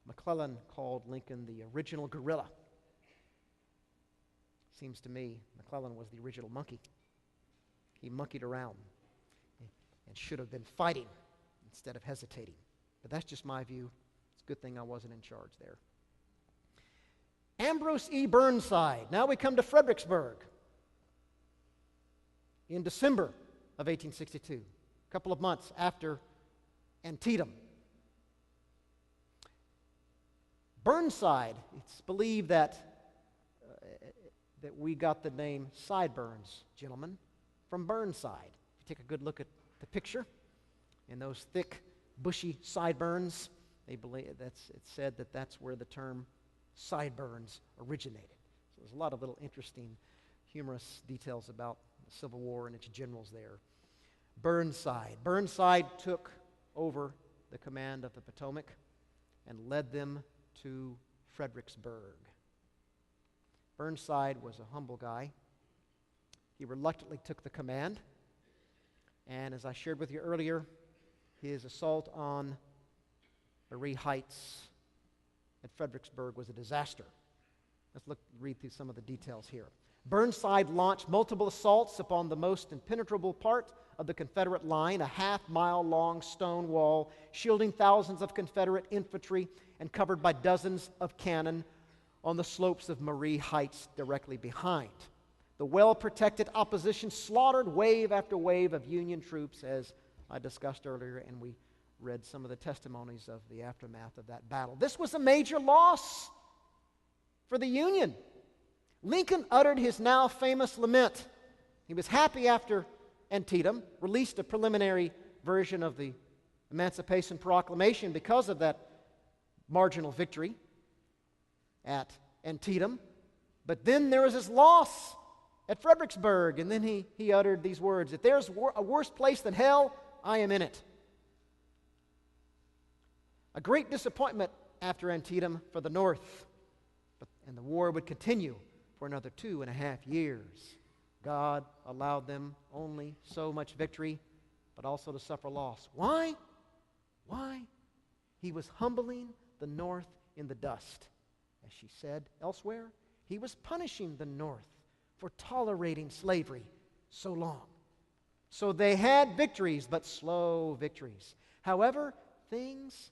McClellan called Lincoln the original guerrilla. Seems to me McClellan was the original monkey. He monkeyed around and should have been fighting instead of hesitating. But that's just my view. It's a good thing I wasn't in charge there. Ambrose E. Burnside. Now we come to Fredericksburg in December of 1862, a couple of months after Antietam. Burnside, it's believed that we got the name Sideburns, gentlemen, from Burnside. If you take a good look at the picture, and those thick, bushy sideburns, it's said that that's where the term sideburns originated. So there's a lot of little interesting, humorous details about the Civil War and its generals there. Burnside took over the command of the Potomac and led them to Fredericksburg. Burnside was a humble guy. He reluctantly took the command, and as I shared with you earlier, his assault on Marie Heights at Fredericksburg was a disaster. Let's read through some of the details here. Burnside launched multiple assaults upon the most impenetrable part of the Confederate line, a half-mile-long stone wall shielding thousands of Confederate infantry and covered by dozens of cannon on the slopes of Marie Heights directly behind. The well-protected opposition slaughtered wave after wave of Union troops, as I discussed earlier, and we read some of the testimonies of the aftermath of that battle. This was a major loss for the Union. Lincoln uttered his now famous lament. He was happy after Antietam released a preliminary version of the Emancipation Proclamation because of that marginal victory at Antietam. But then there was his loss at Fredericksburg, and then he uttered these words: "If there's a worse place than hell, I am in it." A great disappointment after Antietam for the North, and the war would continue for another 2.5 years. God allowed them only so much victory, but also to suffer loss. Why? Why? He was humbling the North in the dust. As she said elsewhere, he was punishing the North for tolerating slavery so long. So they had victories, but slow victories. However, things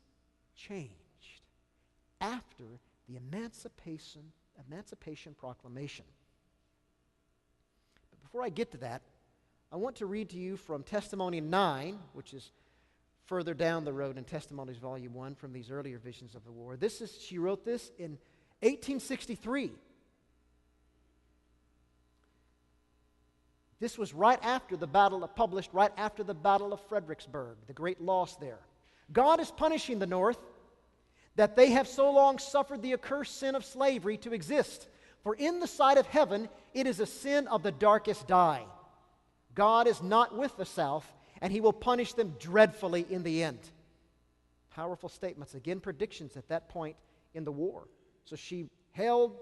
changed after the Emancipation Proclamation. But before I get to that, I want to read to you from Testimony 9, which is further down the road in Testimonies Volume 1 from these earlier visions of the war. She wrote this in 1863. This was published right after the Battle of Fredericksburg, the great loss there. God is punishing the North that they have so long suffered the accursed sin of slavery to exist. For in the sight of heaven, it is a sin of the darkest dye. God is not with the South, and He will punish them dreadfully in the end. Powerful statements, again, predictions at that point in the war. So she held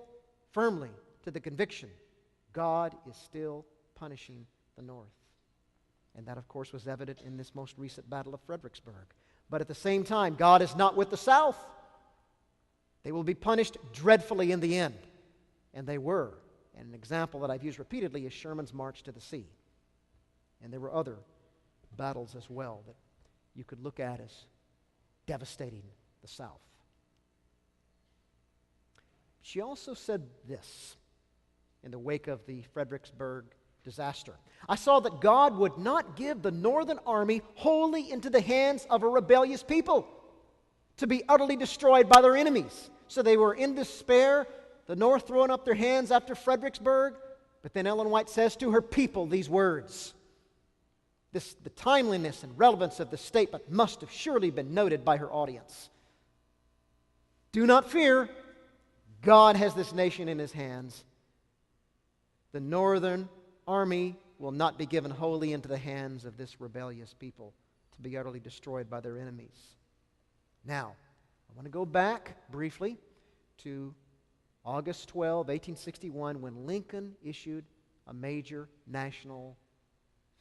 firmly to the conviction God is still punishing the North. And that, of course, was evident in this most recent Battle of Fredericksburg. But at the same time, God is not with the South. They will be punished dreadfully in the end. And they were. And an example that I've used repeatedly is Sherman's March to the Sea. And there were other battles as well that you could look at as devastating the South. She also said this in the wake of the Fredericksburg disaster: "I saw that God would not give the Northern army wholly into the hands of a rebellious people to be utterly destroyed by their enemies." So they were in despair, the North throwing up their hands after Fredericksburg. But then Ellen White says to her people these words. The timeliness and relevance of the statement must have surely been noted by her audience. "Do not fear. God has this nation in His hands. The Northern army will not be given wholly into the hands of this rebellious people to be utterly destroyed by their enemies." Now, I want to go back briefly to August 12, 1861, when Lincoln issued a major national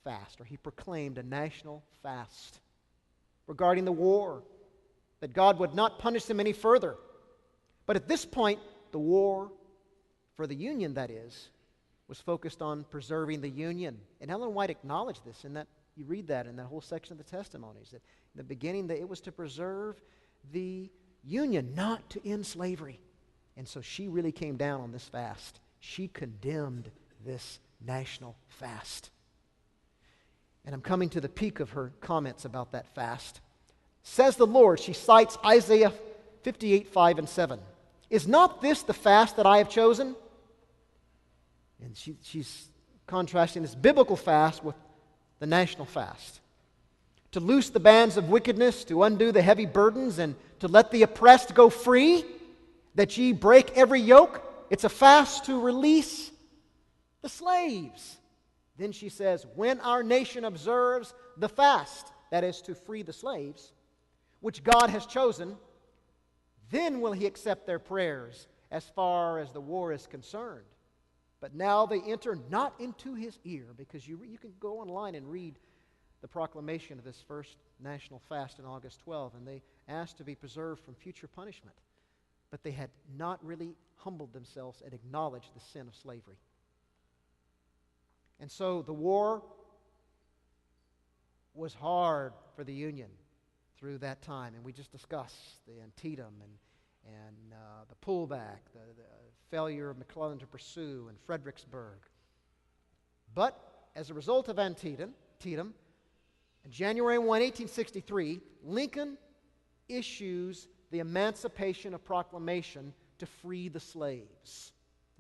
fast, or he proclaimed a national fast regarding the war, that God would not punish them any further. But at this point, the war for the Union, that is, was focused on preserving the Union. And Ellen White acknowledged this in that, you read that in that whole section of the testimonies, that in the beginning that it was to preserve the Union, not to end slavery. And so she really came down on this fast. She condemned this national fast. And I'm coming to the peak of her comments about that fast. Says the Lord, she cites Isaiah 58, 5 and 7. "Is not this the fast that I have chosen?" And she's contrasting this biblical fast with the national fast. "To loose the bands of wickedness, to undo the heavy burdens, and to let the oppressed go free, that ye break every yoke." It's a fast to release the slaves. Then she says, "When our nation observes the fast," that is to free the slaves, "which God has chosen, then will He accept their prayers as far as the war is concerned. But now they enter not into His ear," because you can go online and read the proclamation of this first national fast on August 12, and they asked to be preserved from future punishment. But they had not really humbled themselves and acknowledged the sin of slavery. And so the war was hard for the Union through that time. And we just discussed the Antietam and the pullback, the failure of McClellan to pursue, and Fredericksburg. But as a result of Antietam, on January 1, 1863, Lincoln issues the Emancipation Proclamation to free the slaves.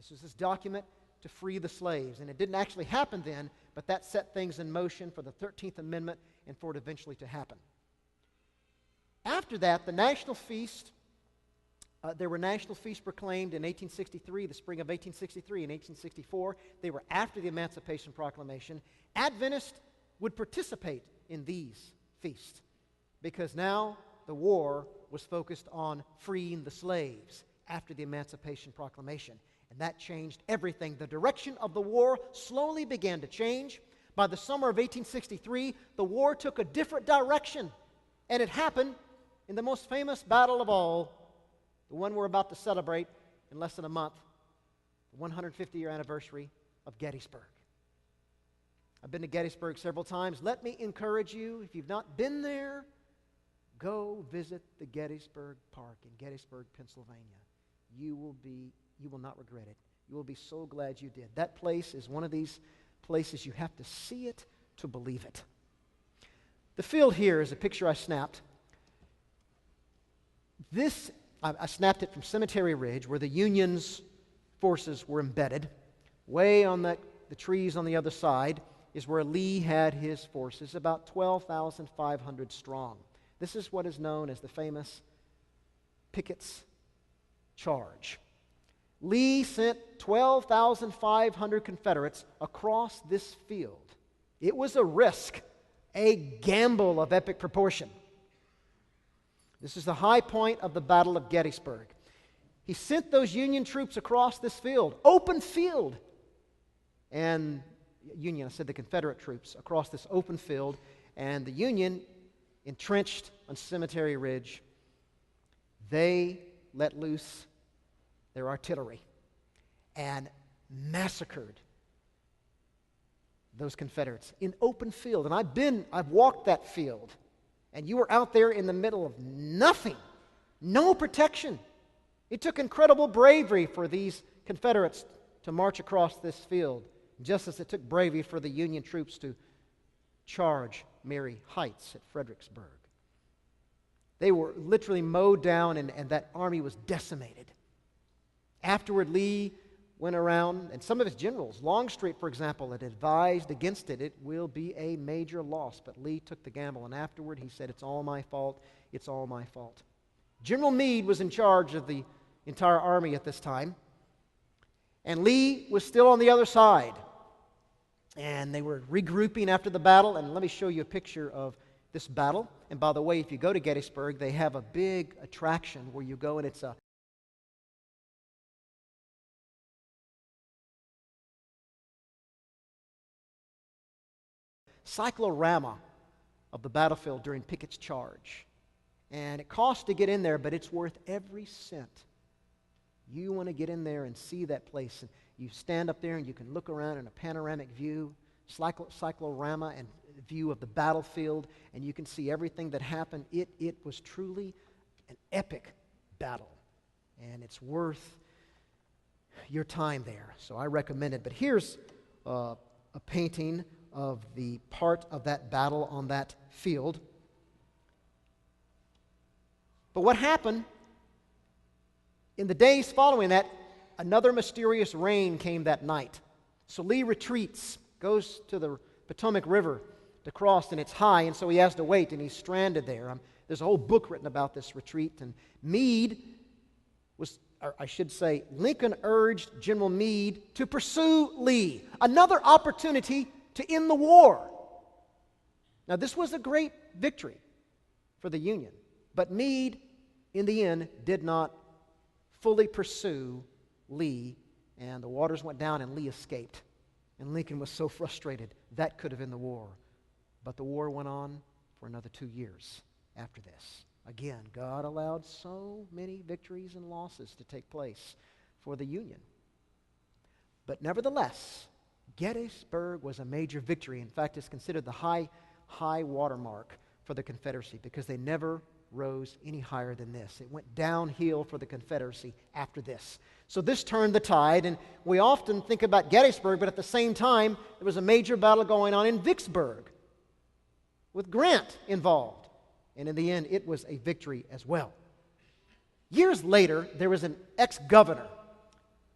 This was this document to free the slaves. And it didn't actually happen then, but that set things in motion for the 13th Amendment and for it eventually to happen. After that, the national feast, there were national feasts proclaimed in 1863, the spring of 1863 and 1864. They were after the Emancipation Proclamation. Adventists would participate in these feasts because now the war was focused on freeing the slaves after the Emancipation Proclamation. And that changed everything. The direction of the war slowly began to change. By the summer of 1863, the war took a different direction. And it happened in the most famous battle of all, the one we're about to celebrate in less than a month, the 150-year anniversary of Gettysburg. I've been to Gettysburg several times. Let me encourage you, if you've not been there, go visit the Gettysburg Park in Gettysburg, Pennsylvania. You will not regret it. You will be so glad you did. That place is one of these places you have to see it to believe it. The field here is a picture I snapped. I snapped it from Cemetery Ridge, where the Union's forces were embedded. Way on the trees on the other side is where Lee had his forces, about 12,500 strong. This is what is known as the famous Pickett's Charge. Lee sent 12,500 Confederates across this field. It was a risk, a gamble of epic proportion. This is the high point of the Battle of Gettysburg. He sent those Union troops across this field, open field. And the Confederate troops across this open field, and the Union, entrenched on Cemetery Ridge, they let loose their artillery and massacred those Confederates in open field. And I've walked that field, and you were out there in the middle of nothing, no protection. It took incredible bravery for these Confederates to march across this field, just as it took bravery for the Union troops to charge Mary Heights at Fredericksburg. They were literally mowed down, and that army was decimated. Afterward, Lee went around, and some of his generals, Longstreet, for example, had advised against it. It will be a major loss. But Lee took the gamble, and afterward he said, "It's all my fault. It's all my fault." General Meade was in charge of the entire army at this time, and Lee was still on the other side. And they were regrouping after the battle, and let me show you a picture of this battle. And by the way, if you go to Gettysburg, they have a big attraction where you go, and it's a cyclorama of the battlefield during Pickett's Charge. And it costs to get in there, but it's worth every cent. You want to get in there and see that place. And you stand up there and you can look around in a panoramic view, cyclorama and view of the battlefield, and you can see everything that happened. It was truly an epic battle, and it's worth your time there. So I recommend it. But here's a painting of the part of that battle on that field. But what happened in the days following that, another mysterious rain came that night. So Lee retreats, goes to the Potomac River to cross, and it's high, and so he has to wait, and he's stranded there. There's a whole book written about this retreat, and Lincoln urged General Meade to pursue Lee, another opportunity to end the war. Now, this was a great victory for the Union, but Meade, in the end, did not fully pursue Lee, and the waters went down, and Lee escaped. And Lincoln was so frustrated that could have ended the war. But the war went on for another 2 years after this. Again, God allowed so many victories and losses to take place for the Union. But nevertheless, Gettysburg was a major victory. In fact, it's considered the high watermark for the Confederacy because they never rose any higher than this. It went downhill for the Confederacy after this. So this turned the tide, and we often think about Gettysburg, but at the same time, there was a major battle going on in Vicksburg with Grant involved. And in the end, it was a victory as well. Years later, there was an ex-governor,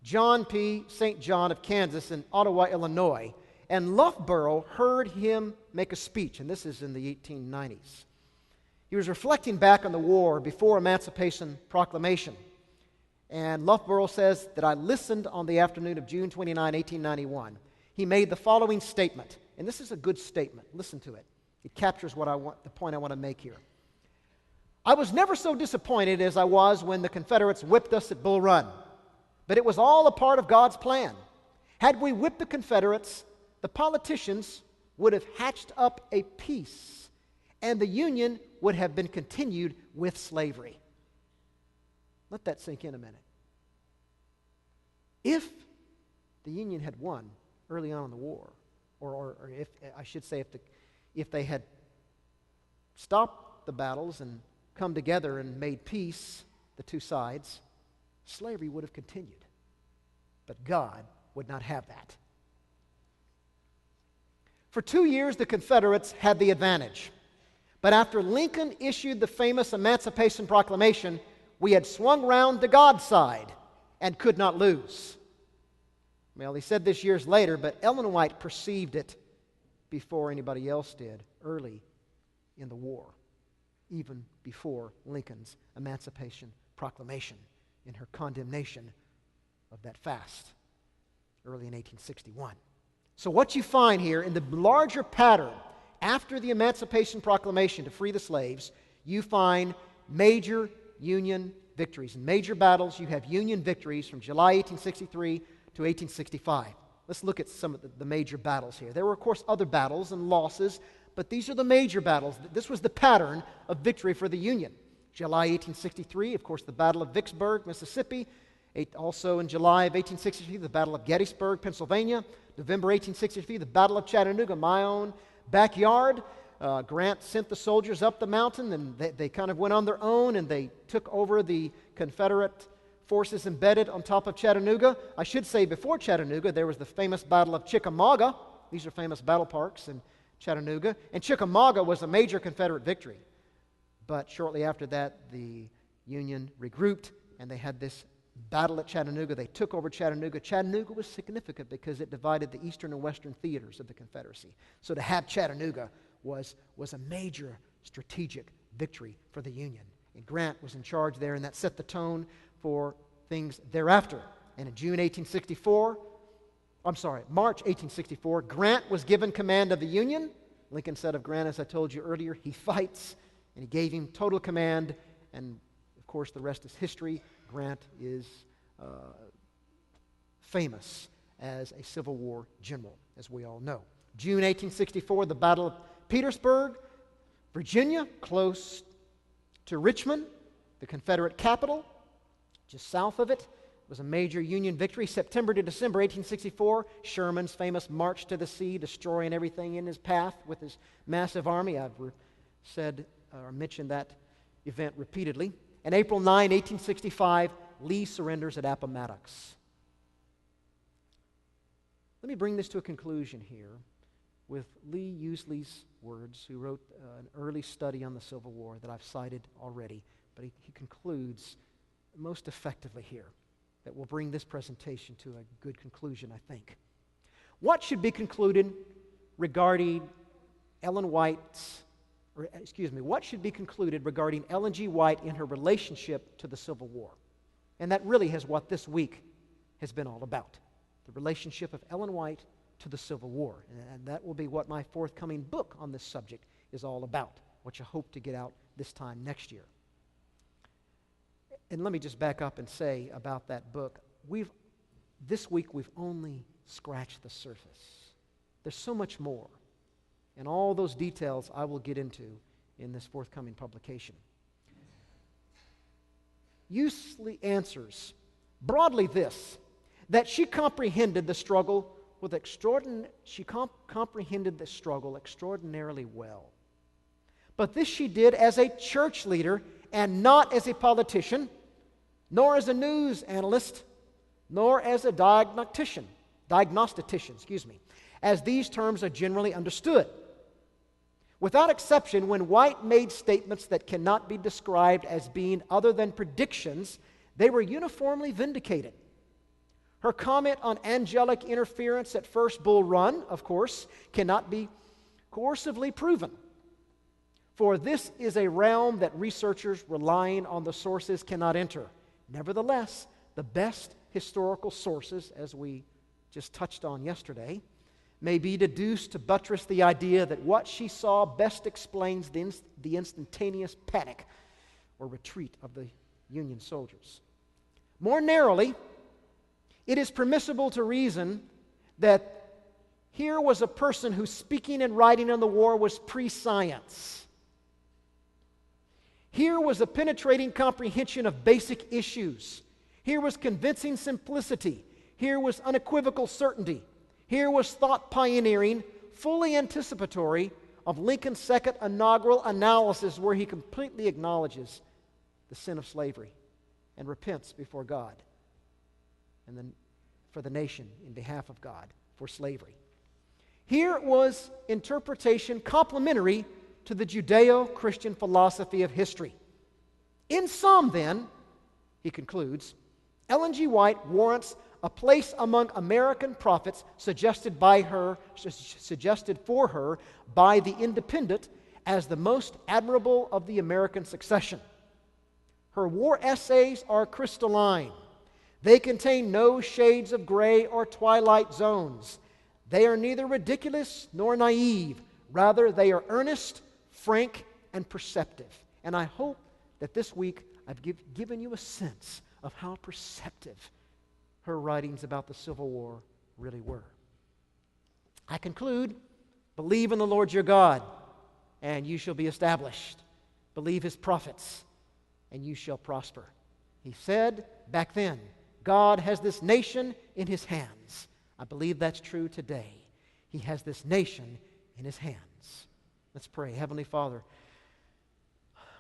John P. St. John of Kansas in Ottawa, Illinois, and Loughborough heard him make a speech, and this is in the 1890s. He was reflecting back on the war before Emancipation Proclamation. And Loughborough says that I listened on the afternoon of June 29, 1891. He made the following statement, and this is a good statement. Listen to it. It captures the point I want to make here. I was never so disappointed as I was when the Confederates whipped us at Bull Run. But it was all a part of God's plan. Had we whipped the Confederates, the politicians would have hatched up a peace, and the Union would have been continued with slavery. Let that sink in a minute. If the Union had won early on in the war, or if I should say if they had stopped the battles and come together and made peace, the two sides, slavery would have continued. But God would not have that. For 2 years, the Confederates had the advantage. But after Lincoln issued the famous Emancipation Proclamation, we had swung round to God's side and could not lose. Well, he said this years later, but Ellen White perceived it before anybody else did, early in the war, even before Lincoln's Emancipation Proclamation, in her condemnation of that fast early in 1861. So what you find here in the larger pattern after the Emancipation Proclamation to free the slaves, you find major Union victories. In major battles, you have Union victories from July 1863 to 1865. Let's look at some of the major battles here. There were, of course, other battles and losses, but these are the major battles. This was the pattern of victory for the Union. July 1863, of course, the Battle of Vicksburg, Mississippi. Also in July of 1863, the Battle of Gettysburg, Pennsylvania. November 1863, the Battle of Chattanooga, my own backyard. Grant sent the soldiers up the mountain, and they kind of went on their own, and they took over the Confederate forces embedded on top of Chattanooga. I should say before Chattanooga, there was the famous Battle of Chickamauga. These are famous battle parks in Chattanooga. And Chickamauga was a major Confederate victory. But shortly after that, the Union regrouped, and they had this battle at Chattanooga. They took over Chattanooga. Chattanooga was significant because it divided the eastern and western theaters of the Confederacy. So to have Chattanooga was a major strategic victory for the Union. And Grant was in charge there, and that set the tone for things thereafter. And in March 1864, Grant was given command of the Union. Lincoln said of Grant, as I told you earlier, he fights, and he gave him total command, and of course the rest is history. Grant is famous as a Civil War general, as we all know. June 1864, the Battle of Petersburg, Virginia, close to Richmond, the Confederate capital, just south of it, was a major Union victory. September to December 1864, Sherman's famous march to the sea, destroying everything in his path with his massive army. I've mentioned that event repeatedly. And April 9, 1865, Lee surrenders at Appomattox. Let me bring this to a conclusion here with Lee Usley's words, who wrote an early study on the Civil War that I've cited already, but he concludes most effectively here that will bring this presentation to a good conclusion, I think. What should be concluded regarding what should be concluded regarding Ellen G. White in her relationship to the Civil War? And that really is what this week has been all about, the relationship of Ellen White to the Civil War. And that will be what my forthcoming book on this subject is all about, which I hope to get out this time next year. And let me just back up and say about that book, this week we've only scratched the surface. There's so much more. And all those details I will get into in this forthcoming publication. Usley answers broadly this, that she comprehended the struggle extraordinarily well. But this she did as a church leader and not as a politician, nor as a news analyst, nor as a diagnostician, as these terms are generally understood. Without exception, when White made statements that cannot be described as being other than predictions, they were uniformly vindicated. Her comment on angelic interference at First Bull Run, of course, cannot be coercively proven. For this is a realm that researchers relying on the sources cannot enter. Nevertheless, the best historical sources, as we just touched on yesterday, may be deduced to buttress the idea that what she saw best explains the instantaneous panic or retreat of the Union soldiers. More narrowly, it is permissible to reason that here was a person whose speaking and writing on the war was pre-science. Here was a penetrating comprehension of basic issues. Here was convincing simplicity. Here was unequivocal certainty. Here was thought pioneering, fully anticipatory of Lincoln's second inaugural analysis, where he completely acknowledges the sin of slavery and repents before God and then for the nation in behalf of God for slavery. Here was interpretation complementary to the Judeo-Christian philosophy of history. In sum, then, he concludes, Ellen G. White warrants a place among American prophets suggested for her by The Independent as the most admirable of the American succession. Her war essays are crystalline. They contain no shades of gray or twilight zones. They are neither ridiculous nor naive. Rather, they are earnest, frank, and perceptive. And I hope that this week I've given you a sense of how perceptive her writings about the Civil War really were. I conclude, believe in the Lord your God, and you shall be established. Believe his prophets, and you shall prosper. He said back then, God has this nation in his hands. I believe that's true today. He has this nation in his hands. Let's pray. Heavenly Father,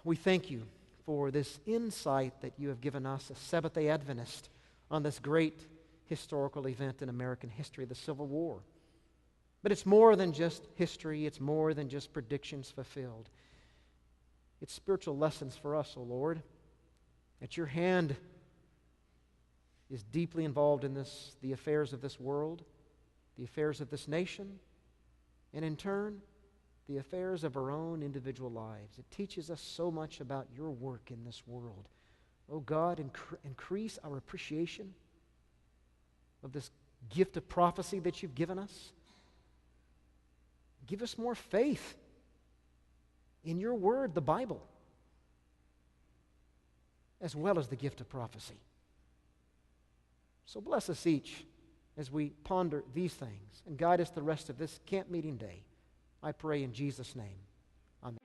we thank you for this insight that you have given us as Seventh-day Adventists on this great historical event in American history, the Civil War. But it's more than just history. It's more than just predictions fulfilled. It's spiritual lessons for us, O Lord, that your hand is deeply involved in the affairs of this world, the affairs of this nation, and in turn, the affairs of our own individual lives. It teaches us so much about your work in this world. Oh God, increase our appreciation of this gift of prophecy that you've given us. Give us more faith in your word, the Bible, as well as the gift of prophecy. So bless us each as we ponder these things and guide us the rest of this camp meeting day. I pray in Jesus' name. Amen.